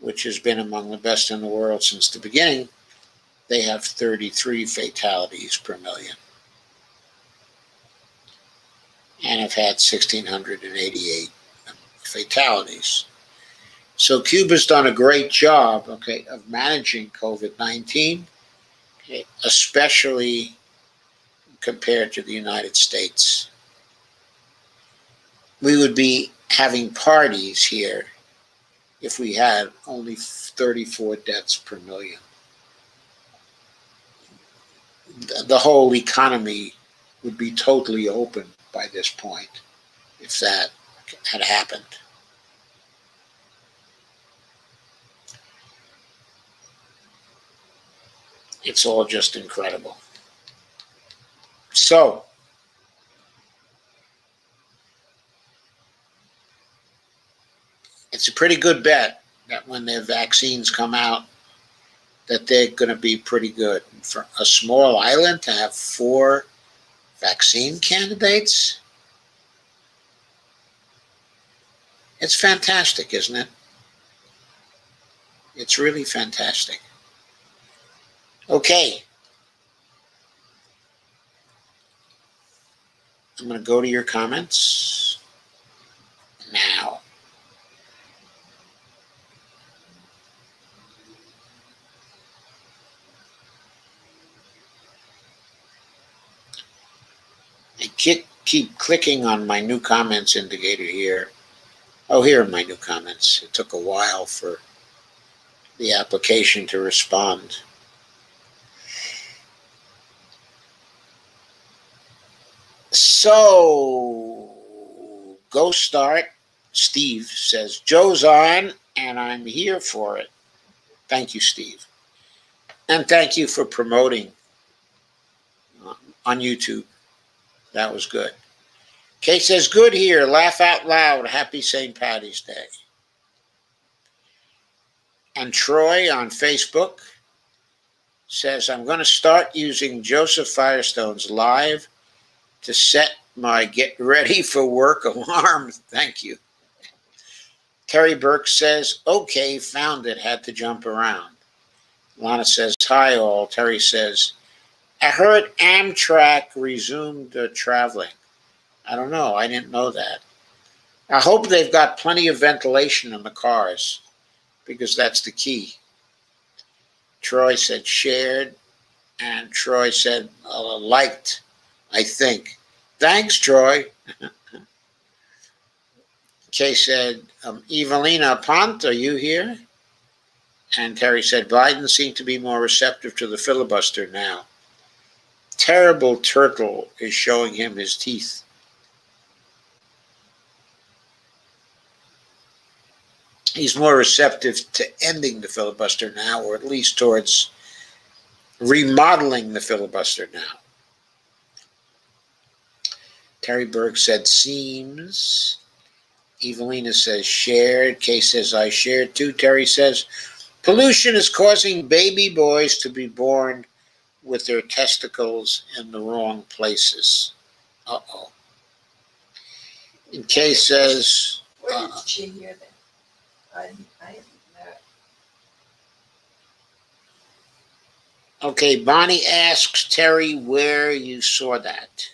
which has been among the best in the world since the beginning. They have 33 fatalities per million and have had 1,688 fatalities. So Cuba's done a great job, of managing COVID-19, especially compared to the United States. We would be having parties here if we had only 34 deaths per million. The whole economy would be totally open by this point if that had happened. It's all just incredible. So, it's a pretty good bet that when their vaccines come out, that they're going to be pretty good. For a small island to have 4 vaccine candidates, it's fantastic, isn't it? It's really fantastic. Okay. I'm going to go to your comments now. I keep clicking on my new comments indicator here. Oh, here are my new comments. It took a while for the application to respond. So, go start. Steve says, Joe's on and I'm here for it. Thank you, Steve. And thank you for promoting on YouTube. That was good. Kate says, good here. Laugh out loud. Happy St. Patty's Day. And Troy on Facebook says, I'm going to start using Joseph Firestone's live to set my get ready for work alarm. Thank you. Terry Burke says, okay, found it, had to jump around. Lana says, hi all. Terry says, I heard Amtrak resumed traveling. I don't know. I didn't know that. I hope they've got plenty of ventilation in the cars, because that's the key. Troy said shared, and Troy said liked, I think. Thanks, Troy. Kay said, Evelina Pont, are you here? And Terry said, Biden seemed to be more receptive to the filibuster now. Terrible turtle is showing him his teeth. He's more receptive to ending the filibuster now, or at least towards remodeling the filibuster now. Terry Berg said, seems. Evelina says, shared. Kay says, I shared too. Terry says, pollution is causing baby boys to be born with their testicles in the wrong places. Uh-oh. And Kay says, where did she hear that? I didn't know. Okay, Bonnie asks Terry where you saw that.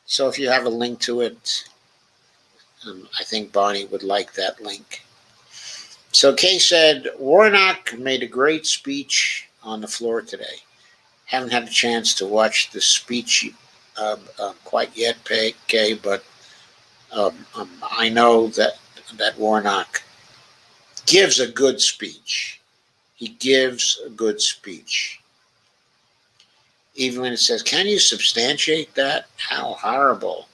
So if you have a link to it, I think Bonnie would like that link. So Kay said, Warnock made a great speech on the floor today. Haven't had a chance to watch the speech quite yet, Kay, but I know that Warnock gives a good speech. He gives a good speech. Evelyn says, can you substantiate that? How horrible.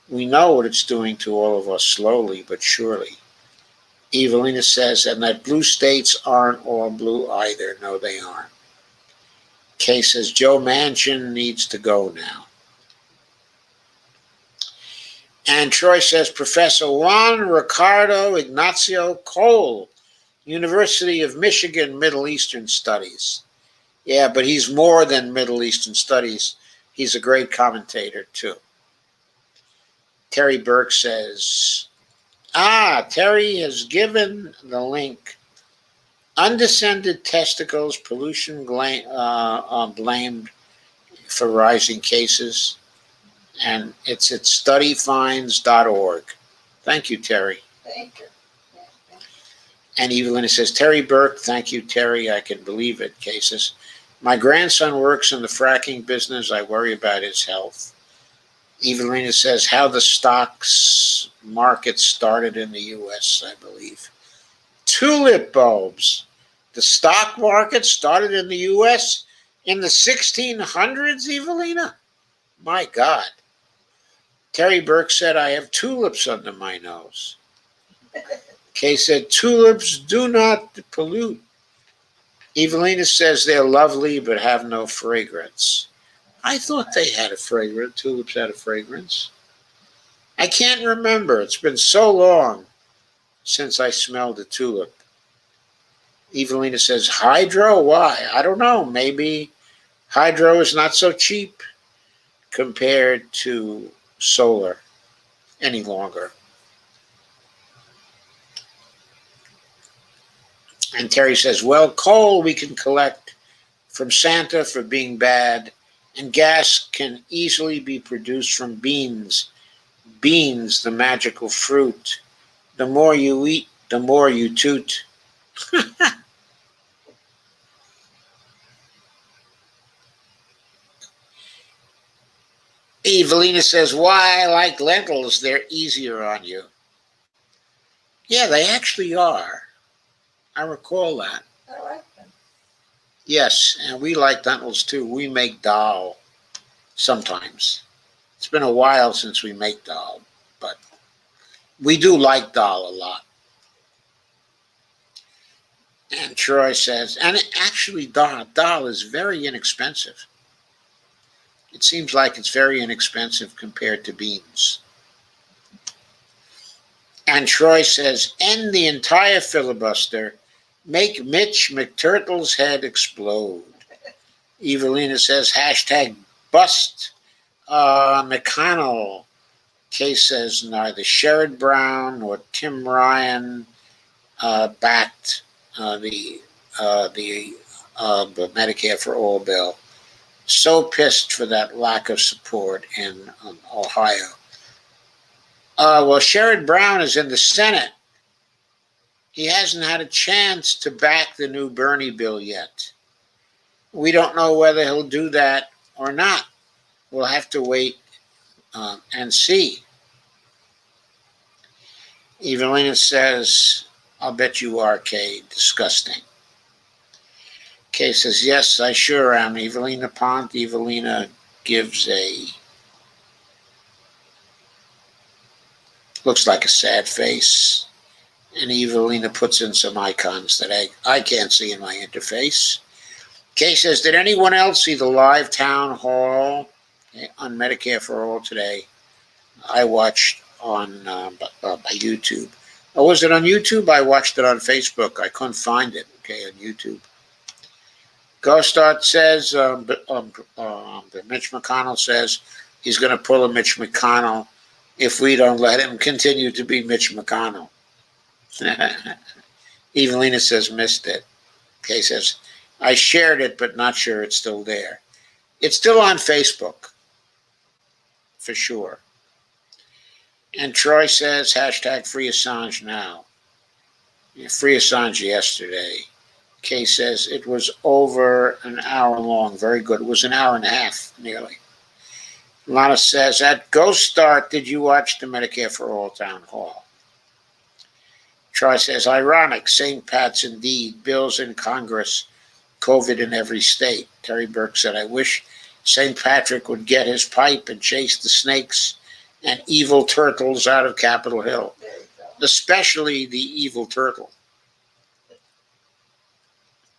We know what it's doing to all of us slowly but surely. Evelina says, and that blue states aren't all blue either. No, they aren't. Kay says, Joe Manchin needs to go now. And Troy says, Professor Juan Ricardo Ignacio Cole, University of Michigan, Middle Eastern Studies. Yeah, but he's more than Middle Eastern Studies. He's a great commentator, too. Terry Burke says, Terry has given the link. Undescended testicles, pollution blamed for rising cases. And it's at studyfinds.org. Thank you, Terry. Thank you. And Evelyn says, Terry Burke, thank you, Terry. I can believe it. Cases. My grandson works in the fracking business. I worry about his health. Evelina says, how the stocks market started in the U.S., I believe. Tulip bulbs. The stock market started in the U.S. in the 1600s, Evelina? My God. Terry Burke said, I have tulips under my nose. Kay said, tulips do not pollute. Evelina says they're lovely but have no fragrance. I thought they had a fragrance. Tulips had a fragrance. I can't remember. It's been so long since I smelled a tulip. Evelina says, hydro? Why? I don't know. Maybe hydro is not so cheap compared to solar any longer. And Terry says, well, coal we can collect from Santa for being bad, and gas can easily be produced from beans. Beans, the magical fruit. The more you eat, the more you toot. Evelina says, why I like lentils, they're easier on you. Yeah, they actually are. I recall that. I like them. Yes, and we like lentils too. We make dal sometimes. It's been a while since we make dal, but we do like dal a lot. And Troy says, and actually, dal is very inexpensive. It seems like it's very inexpensive compared to beans. And Troy says, end the entire filibuster, make Mitch McTurtle's head explode. Evelina says, hashtag bust McConnell. Kay says, neither Sherrod Brown nor Tim Ryan backed the Medicare for All bill. So pissed for that lack of support in Ohio. Well, Sherrod Brown is in the Senate. He hasn't had a chance to back the new Bernie bill yet. We don't know whether he'll do that or not. We'll have to wait and see. Evelina says, I'll bet you are, Kay. Disgusting. Kay says, yes, I sure am. Evelina Pont. Evelina gives looks like a sad face. And Evelina puts in some icons that I can't see in my interface. Kay says, did anyone else see the live town hall on Medicare for All today? I watched on by YouTube. Oh, was it on YouTube? I watched it on Facebook. I couldn't find it. Okay, on YouTube. Ghostart says, Mitch McConnell says he's going to pull a Mitch McConnell if we don't let him continue to be Mitch McConnell. Evelina says, missed it. Kay says, I shared it, but not sure it's still there. It's still on Facebook, for sure. And Troy says, hashtag free Assange now. Yeah, free Assange yesterday. Kay says, it was over an hour long. Very good. It was an hour and a half, nearly. Lana says, at Ghost Start, did you watch the Medicare for All town hall? Troy says, ironic, St. Pat's indeed, bills in Congress, COVID in every state. Terry Burke said, I wish St. Patrick would get his pipe and chase the snakes and evil turtles out of Capitol Hill, especially the evil turtle.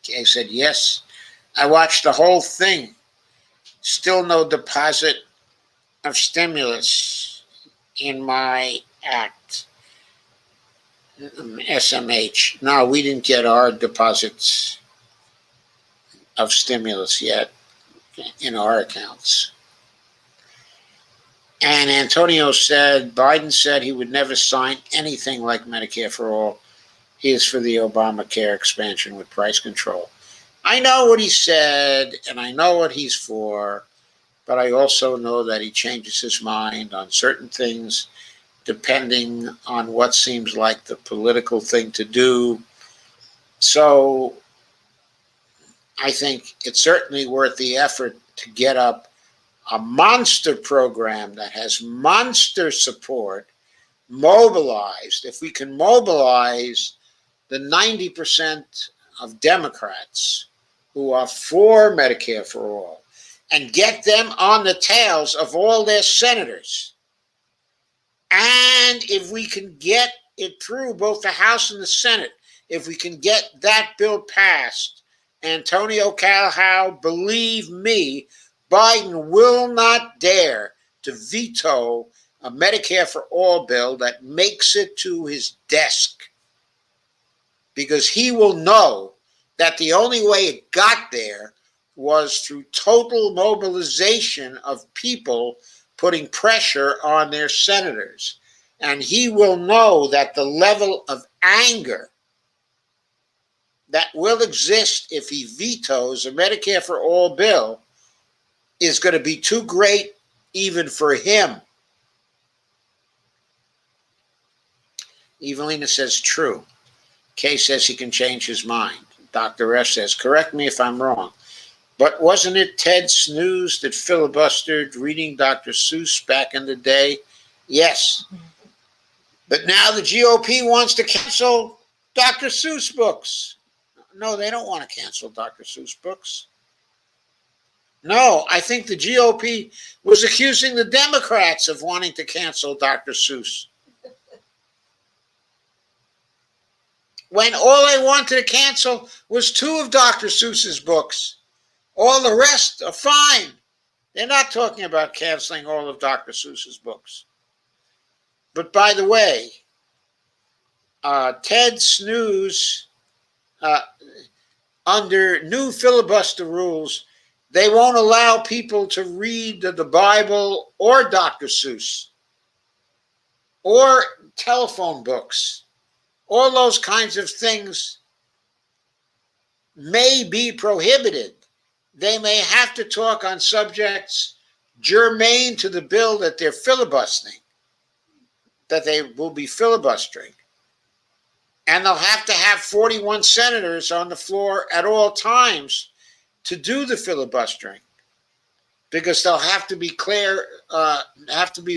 Kay said, yes, I watched the whole thing. Still no deposit of stimulus in my act. SMH. No, we didn't get our deposits of stimulus yet in our accounts. And Antonio said, Biden said he would never sign anything like Medicare for All. He is for the Obamacare expansion with price control. I know what he said, and I know what he's for, but I also know that he changes his mind on certain things depending on what seems like the political thing to do. So I think it's certainly worth the effort to get up a monster program that has monster support, mobilized. If we can mobilize the 90% of Democrats who are for Medicare for All and get them on the tails of all their senators, and if we can get it through both the House and the Senate, if we can get that bill passed, Antonio Calhoun, believe me, Biden will not dare to veto a Medicare for All bill that makes it to his desk, because he will know that the only way it got there was through total mobilization of people putting pressure on their senators. And he will know that the level of anger that will exist if he vetoes a Medicare for All bill is going to be too great even for him. Evelina says, true. Kay says he can change his mind. Dr. F says, correct me if I'm wrong, but wasn't it Ted Snooze that filibustered reading Dr. Seuss back in the day? Yes. But now the GOP wants to cancel Dr. Seuss books. No, they don't want to cancel Dr. Seuss books. No, I think the GOP was accusing the Democrats of wanting to cancel Dr. Seuss. when all they wanted to cancel was 2 of Dr. Seuss's books. All the rest are fine. They're not talking about canceling all of Dr. Seuss's books. But by the way, Ted Snooze, under new filibuster rules, they won't allow people to read the Bible or Dr. Seuss or telephone books. All those kinds of things may be prohibited. They may have to talk on subjects germane to the bill that they're filibustering, that they will be filibustering. And they'll have to have 41 senators on the floor at all times to do the filibustering, because they'll have to be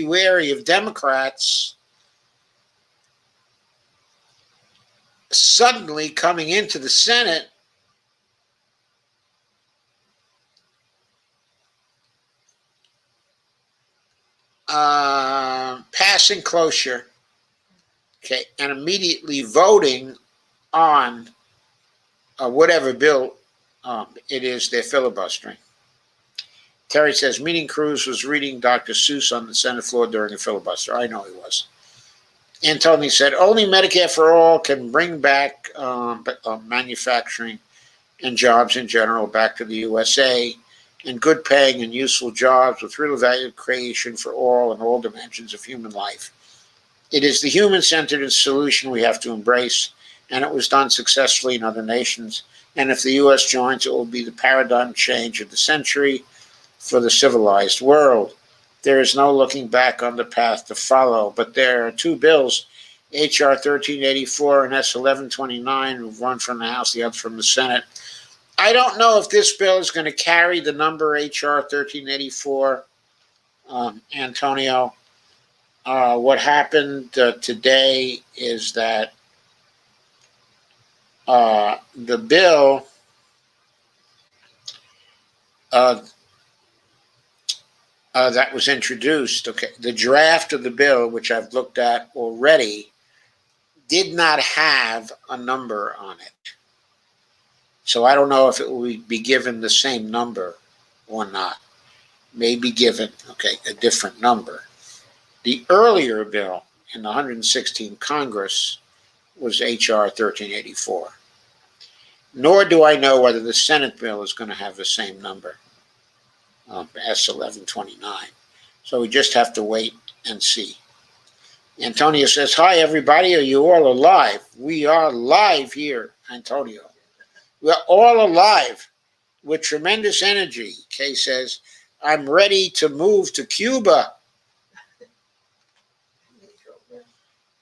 wary of Democrats suddenly coming into the Senate passing cloture, okay, and immediately voting on whatever bill it is they're filibustering. Terry says, meeting Cruz was reading Dr. Seuss on the Senate floor during a filibuster. I know he was. And Tony said, only Medicare for all can bring back manufacturing and jobs in general back to the USA, and good paying and useful jobs with real value creation for all in all dimensions of human life. It is the human-centered solution we have to embrace, and it was done successfully in other nations. And if the U.S. joins, it will be the paradigm change of the century for the civilized world. There is no looking back on the path to follow, but there are 2 bills, H.R. 1384 and S. 1129, one from the House, the other from the Senate. I don't know if this bill is going to carry the number H.R. 1384, Antonio. What happened today is that the bill that was introduced, okay, the draft of the bill, which I've looked at already, did not have a number on it. So I don't know if it will be given the same number or not. May be given, okay, a different number. The earlier bill in the 116th Congress was H.R. 1384. Nor do I know whether the Senate bill is going to have the same number, S. 1129. So we just have to wait and see. Antonio says, hi, everybody. Are you all alive? We are live here, Antonio. We're all alive with tremendous energy. Kay says, I'm ready to move to Cuba.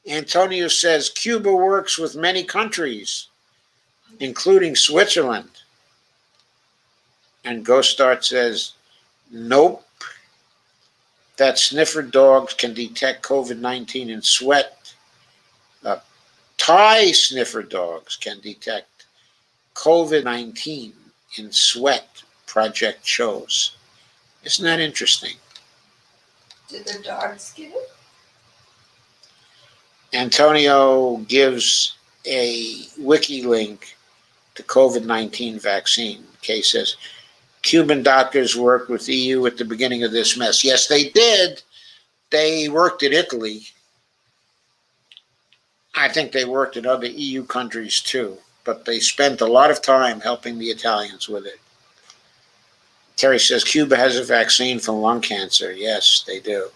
Antonio says, Cuba works with many countries, including Switzerland. And Ghostart says, nope. That sniffer dogs can detect COVID-19 in sweat. Thai sniffer dogs can detect COVID-19 in sweat, project shows. Isn't that interesting? Did the dogs get it? Antonio gives a wiki link to COVID-19 vaccine. Kay says, Cuban doctors worked with EU at the beginning of this mess. Yes, they did. They worked in Italy. I think they worked in other EU countries too, but they spent a lot of time helping the Italians with it. Terry says, Cuba has a vaccine for lung cancer. Yes, they do.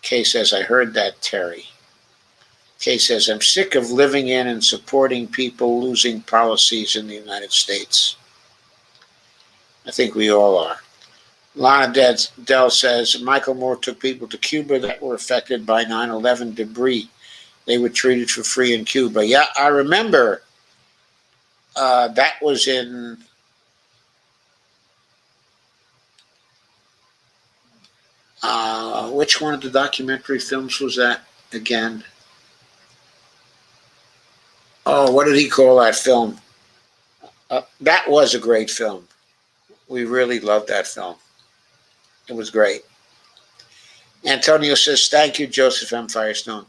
Kay says, I heard that, Terry. Kay says, I'm sick of living in and supporting people losing policies in the United States. I think we all are. Lana Dell says, Michael Moore took people to Cuba that were affected by 9/11 debris. They were treated for free in Cuba. Yeah, I remember that was in which one of the documentary films was that again? Oh, what did he call that film? That was a great film. We really loved that film. It was great. Antonio says, thank you, Joseph M. Firestone.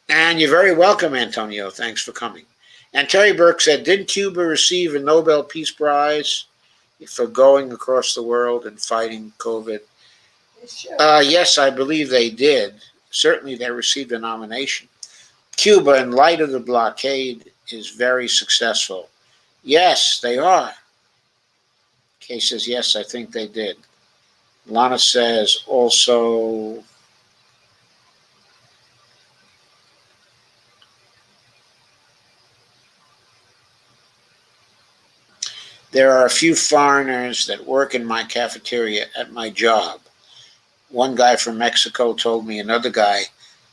And you're very welcome, Antonio. Thanks for coming. And Terry Burke said, didn't Cuba receive a Nobel Peace Prize for going across the world and fighting COVID? They should. Yes, I believe they did. Certainly they received a nomination. Cuba, in light of the blockade, is very successful. Yes, they are. Kay says, yes, I think they did. Lana says also, there are a few foreigners that work in my cafeteria at my job. One guy from Mexico told me another guy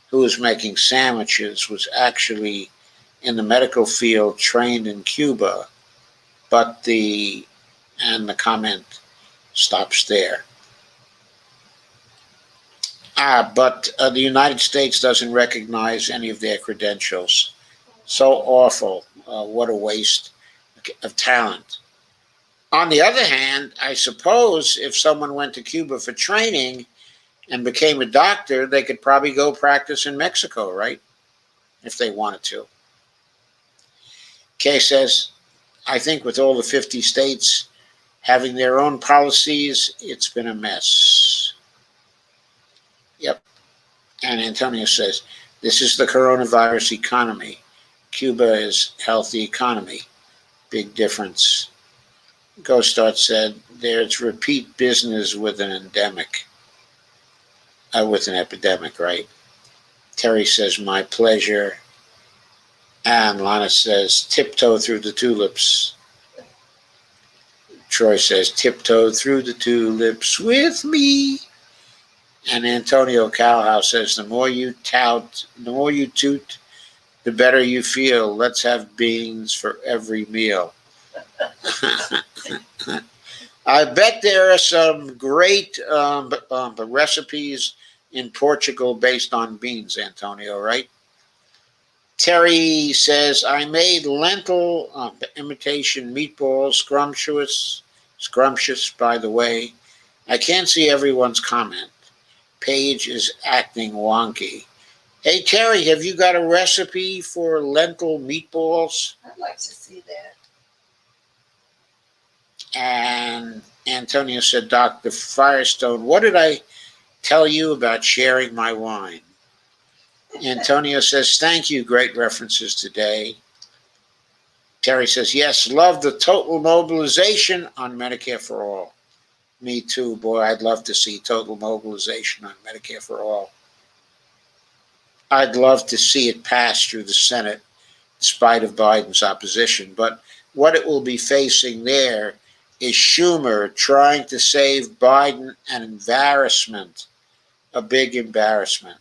who was making sandwiches was actually in the medical field trained in Cuba, but the comment stops there. But the United States doesn't recognize any of their credentials. So awful. What a waste of talent. On the other hand, I suppose if someone went to Cuba for training and became a doctor, they could probably go practice in Mexico, right? If they wanted to. Kay says, I think with all the 50 states having their own policies, it's been a mess. Yep. And Antonio says, this is the coronavirus economy. Cuba is healthy economy. Big difference. Ghostart said, there's repeat business with an endemic. With an epidemic, right? Terry says, my pleasure. And Lana says, tiptoe through the tulips. Troy says, tiptoe through the tulips with me. And Antonio Calhouse says, the more you toot, the better you feel. Let's have beans for every meal. I bet there are some great recipes in Portugal based on beans, Antonio, right? Terry says, I made lentil imitation meatballs, scrumptious, by the way. I can't see everyone's comment. Paige is acting wonky. Hey, Terry, have you got a recipe for lentil meatballs? I'd like to see that. And Antonio said, Dr. Firestone, what did I tell you about sharing my wine? Antonio says, thank you, great references today. Terry says, yes, love the total mobilization on Medicare for All. Me too, boy, I'd love to see total mobilization on Medicare for All. I'd love to see it pass through the Senate in spite of Biden's opposition. But what it will be facing there is Schumer trying to save Biden an embarrassment, a big embarrassment.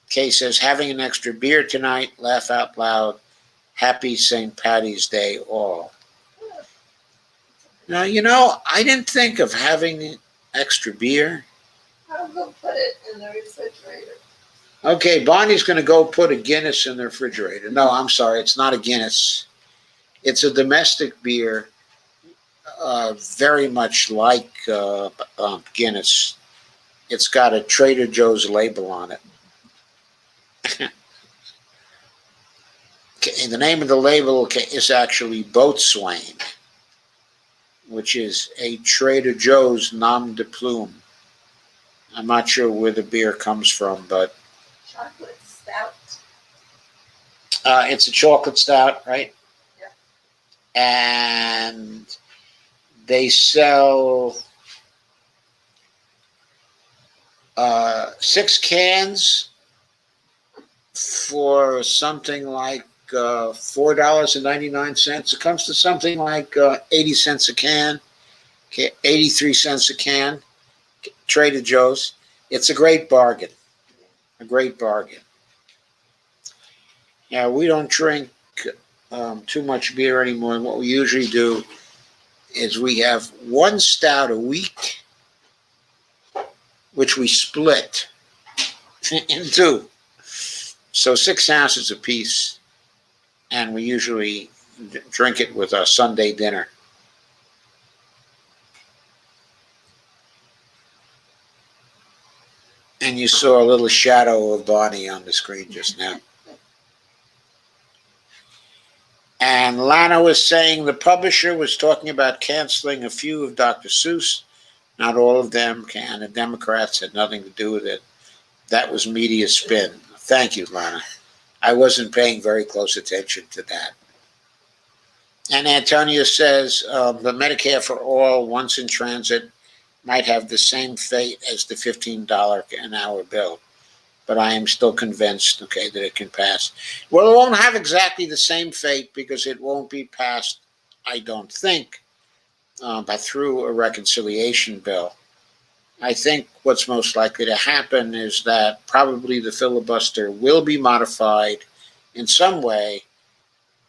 Kay says, having an extra beer tonight, laugh out loud. Happy St. Patty's Day all. Now, I didn't think of having extra beer. I'll go put it in the refrigerator. Okay, Bonnie's going to go put a Guinness in the refrigerator. No, I'm sorry, it's not a Guinness. It's a domestic beer, very much like Guinness. It's got a Trader Joe's label on it. Okay, the name of the label is actually Boatswain, which is a Trader Joe's nom de plume. I'm not sure where the beer comes from, but Chocolate stout. it's a chocolate stout, right? Yeah. And they sell 6 cans for something like $4.99. It comes to something like 80 cents a can, 83 cents a can. Trader Joe's. It's a great bargain. A great bargain. Yeah, we don't drink too much beer anymore. And what we usually do is we have one stout a week, which we split in two. So 6 ounces apiece, and we usually drink it with our Sunday dinner. And you saw a little shadow of Bonnie on the screen just now. And Lana was saying the publisher was talking about canceling a few of Dr. Seuss. Not all of them can. The Democrats had nothing to do with it. That was media spin. Thank you, Lana. I wasn't paying very close attention to that. And Antonio says the Medicare for All, once in transit, might have the same fate as the $15 an hour bill. But I am still convinced, okay, that it can pass. Well, it won't have exactly the same fate because it won't be passed, I don't think, but through a reconciliation bill. I think what's most likely to happen is that probably the filibuster will be modified in some way.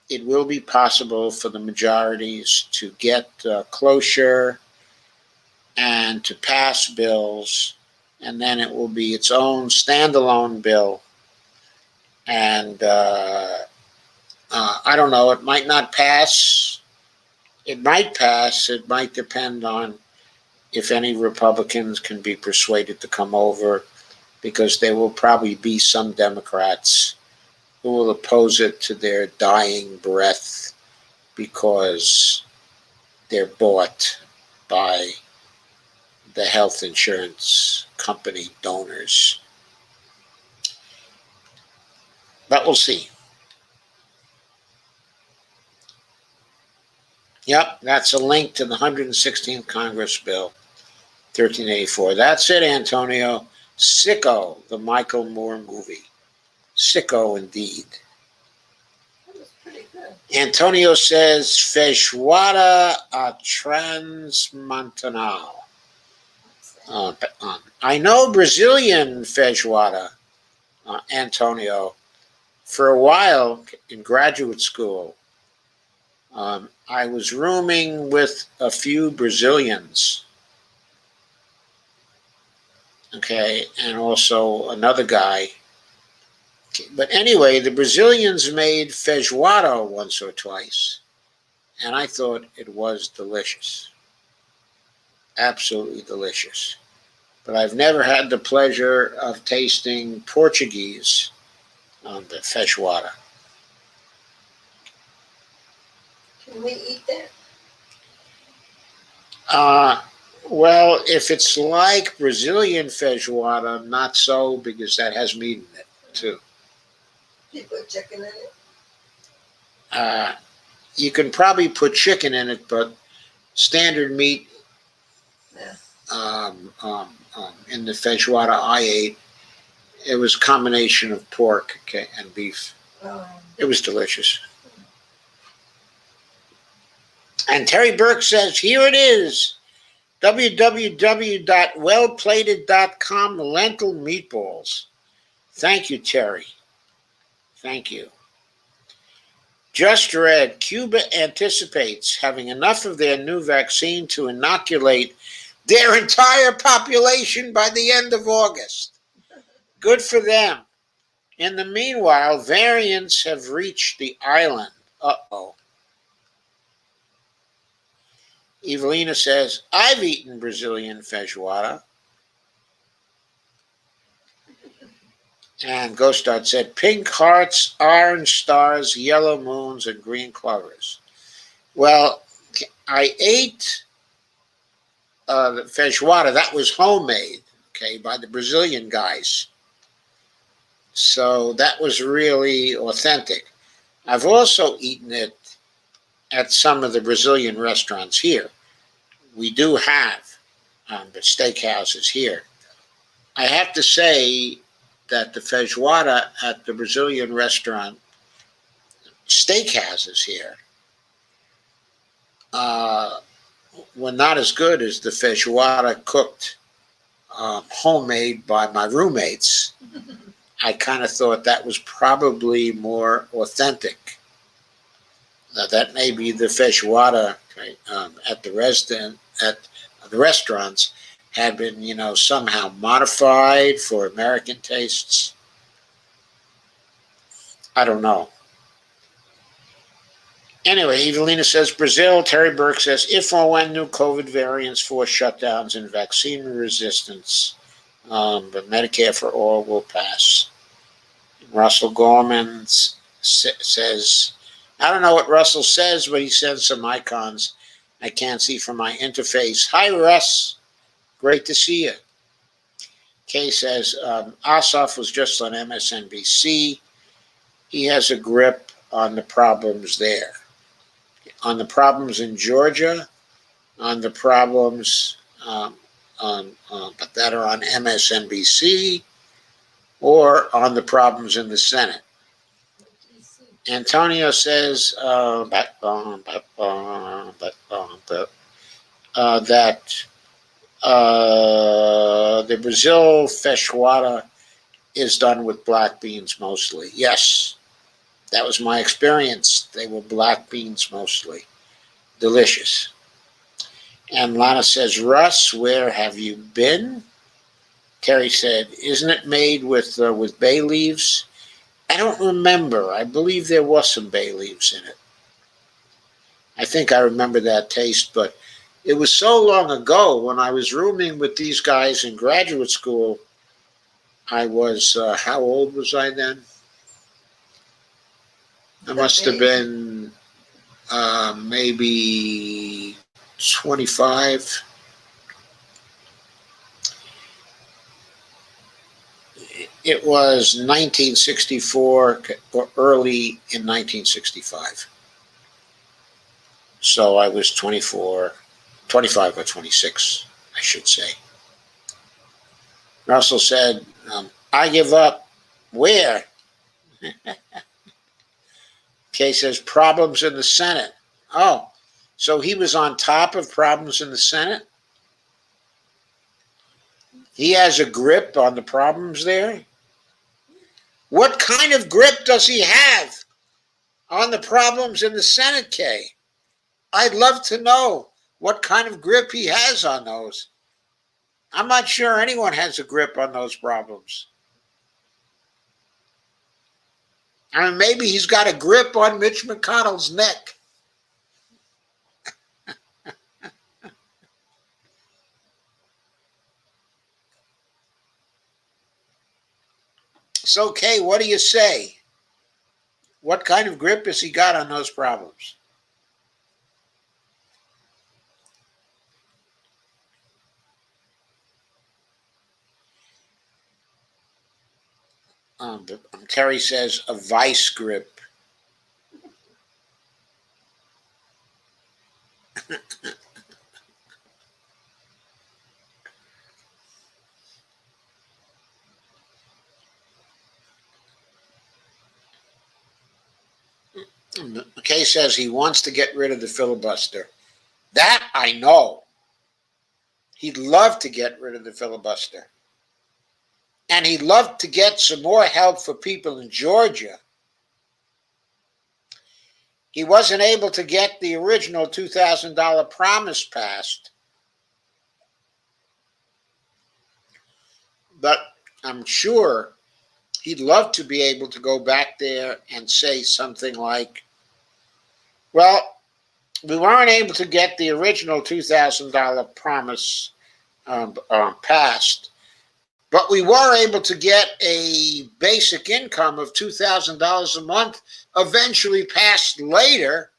It will be possible for the majorities to get cloture and to pass bills, and then it will be its own standalone bill. And I don't know, it might not pass. It might pass. It might depend on if any Republicans can be persuaded to come over, because there will probably be some Democrats who will oppose it to their dying breath because they're bought by the health insurance company donors. But we'll see. Yep, that's a link to the 116th Congress Bill, 1384. That's it, Antonio. Sicko, the Michael Moore movie. Sicko indeed. That was pretty good. Antonio says, Feijoada a transmontanal. I know Brazilian feijoada, Antonio. For a while in graduate school, I was rooming with a few Brazilians, okay, and also another guy. But anyway, the Brazilians made feijoada once or twice, and I thought it was delicious. Absolutely delicious. But I've never had the pleasure of tasting Portuguese the feijoada. Can we eat that? Well, if it's like Brazilian feijoada, not so, because that has meat in it too. Do you put chicken in it? You can probably put chicken in it, but standard meat Yeah. in the feijoada I ate, it was a combination of pork, okay, and beef. It was delicious. And Terry Burke says, here it is, www.wellplated.com, lentil meatballs. Thank you, Terry. Thank you. Just read, Cuba anticipates having enough of their new vaccine to inoculate their entire population by the end of August. Good for them. In the meanwhile, variants have reached the island. Uh-oh. Evelina says, I've eaten Brazilian feijoada. And Ghostart said, pink hearts, orange stars, yellow moons, and green clovers. Well, I ate the feijoada. That was homemade, okay, by the Brazilian guys. So that was really authentic. I've also eaten it at some of the Brazilian restaurants here. We do have the steakhouses here. I have to say that the feijoada at the Brazilian restaurant steakhouses here were not as good as the feijoada cooked homemade by my roommates. I kind of thought that was probably more authentic. That may be the feijoada at the restaurants had been, somehow modified for American tastes. I don't know. Anyway, Evelina says, Brazil. Terry Burke says, if or when new COVID variants force shutdowns and vaccine resistance, but Medicare for all will pass. Russell Gorman says, I don't know what Russell says, but he sends some icons I can't see from my interface. Hi, Russ. Great to see you. Kay says, Ossoff was just on MSNBC. He has a grip on the problems there, on the problems in Georgia, on the problems but that are on MSNBC, or on the problems in the Senate. Antonio says that the Brazil feijoada is done with black beans mostly. Yes, that was my experience. They were black beans mostly. Delicious. And Lana says, Russ, where have you been? Terry said, isn't it made with bay leaves? I don't remember. I believe there was some bay leaves in it. I think I remember that taste, but it was so long ago when I was rooming with these guys in graduate school. I was, how old was I then? I must have been maybe 25. It was 1964 or early in 1965. So I was 25 or 26, I should say. Russell said, I give up. Where? Kay says, problems in the Senate. Oh, so he was on top of problems in the Senate? He has a grip on the problems there? What kind of grip does he have on the problems in the Senate, Kay? I'd love to know what kind of grip he has on those. I'm not sure anyone has a grip on those problems. I mean, maybe he's got a grip on Mitch McConnell's neck. So, Kay, what do you say? What kind of grip has he got on those problems? Terry says a vice grip. McKay says he wants to get rid of the filibuster. That I know. He'd love to get rid of the filibuster. And he'd love to get some more help for people in Georgia. He wasn't able to get the original $2,000 promise passed. But I'm sure he'd love to be able to go back there and say something like, well, we weren't able to get the original $2,000 promise passed, but we were able to get a basic income of $2,000 a month eventually passed later.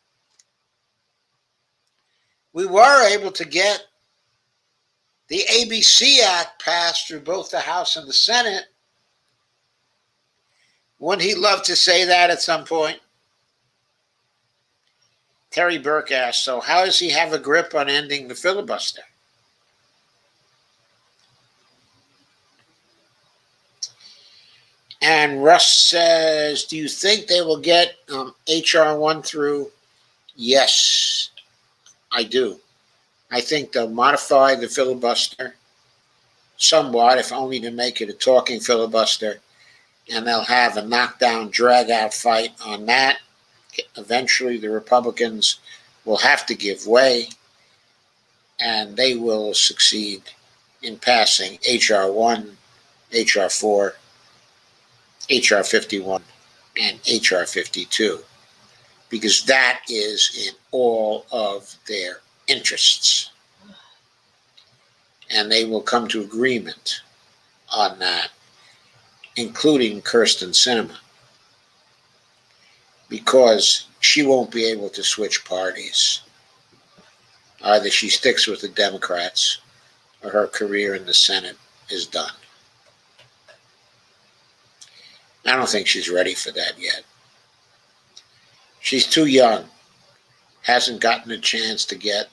We were able to get the ABC Act passed through both the House and the Senate. Wouldn't he love to say that at some point? Terry Burke asked, so how does he have a grip on ending the filibuster? And Russ says, do you think they will get H.R. 1 through? Yes, I do. I think they'll modify the filibuster somewhat, if only to make it a talking filibuster, and they'll have a knockdown, drag-out fight on that. Eventually, the Republicans will have to give way, and they will succeed in passing H.R. 1, H.R. 4, H.R. 51, and H.R. 52, because that is in all of their interests. And they will come to agreement on that, including Kirsten Sinema, because she won't be able to switch parties. Either she sticks with the Democrats or her career in the Senate is done. I don't think she's ready for that yet. She's too young, hasn't gotten a chance to get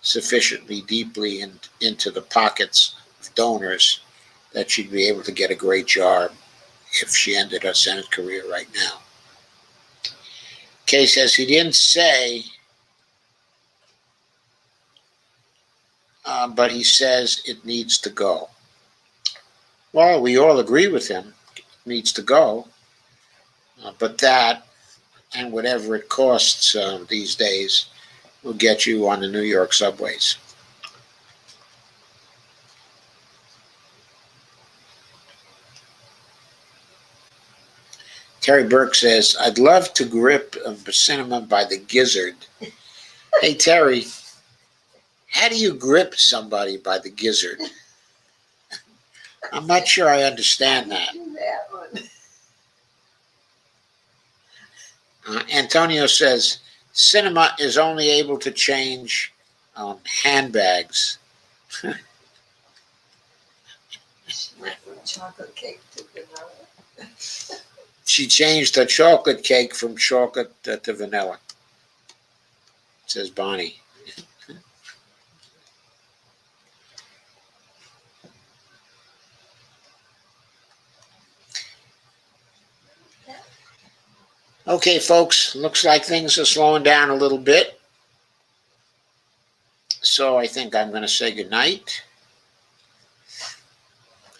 sufficiently deeply into the pockets of donors that she'd be able to get a great job if she ended her Senate career right now. Kay says he didn't say, but he says it needs to go. Well, we all agree with him. It needs to go. But that, and whatever it costs these days, will get you on the New York subways. Terry Burke says, I'd love to grip a cinema by the gizzard. Hey, Terry, how do you grip somebody by the gizzard? I'm not sure I understand that. Do that one. Antonio says, cinema is only able to change handbags. She went from chocolate cake to vanilla. She changed her chocolate cake from chocolate to vanilla, says Bonnie. Okay, folks, looks like things are slowing down a little bit. So I think I'm going to say goodnight.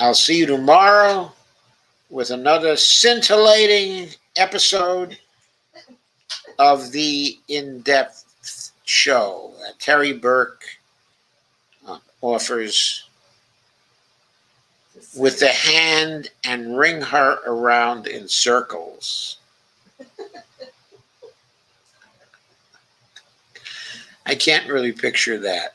I'll see you tomorrow with another scintillating episode of the In-Depth Show. Terry Burke offers with the hand and ring her around in circles. I can't really picture that.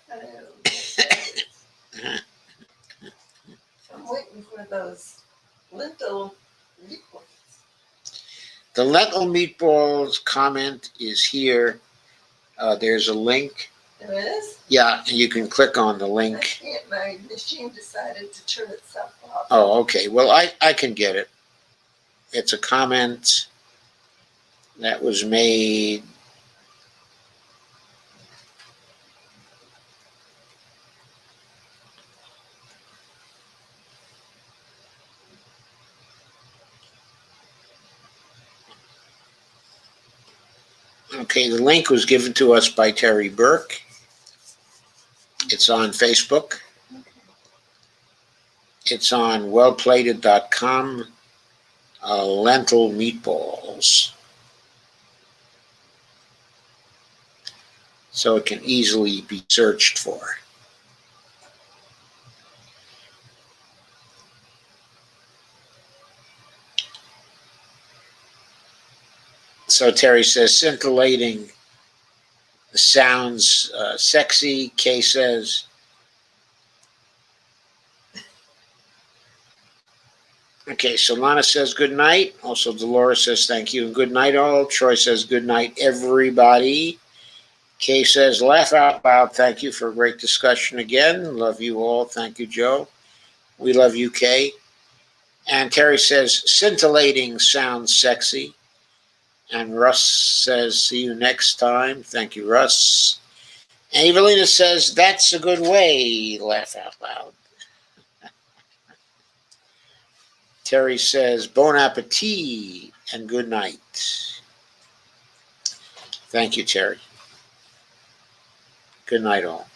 I'm waiting for those lentil meatballs. The lentil meatballs comment is here. There's a link. There is? Yeah, and you can click on the I link. can't. My machine decided to turn itself off. Oh, okay. Well, I can get it. It's a comment that was made. Okay, the link was given to us by Terry Burke. It's on Facebook. It's on wellplated.com. Lentil meatballs. So it can easily be searched for. So Terry says, scintillating sounds sexy. Kay says, okay, Solana says good night. Also, Dolores says thank you and good night all. Troy says good night, everybody. Kay says, laugh out loud. Thank you for a great discussion again. Love you all. Thank you, Joe. We love you, Kay. And Terry says, scintillating sounds sexy. And Russ says, see you next time. Thank you, Russ. And Evelina says, that's a good way. Laugh out loud. Terry says, bon appetit and good night. Thank you, Terry. Good night, all.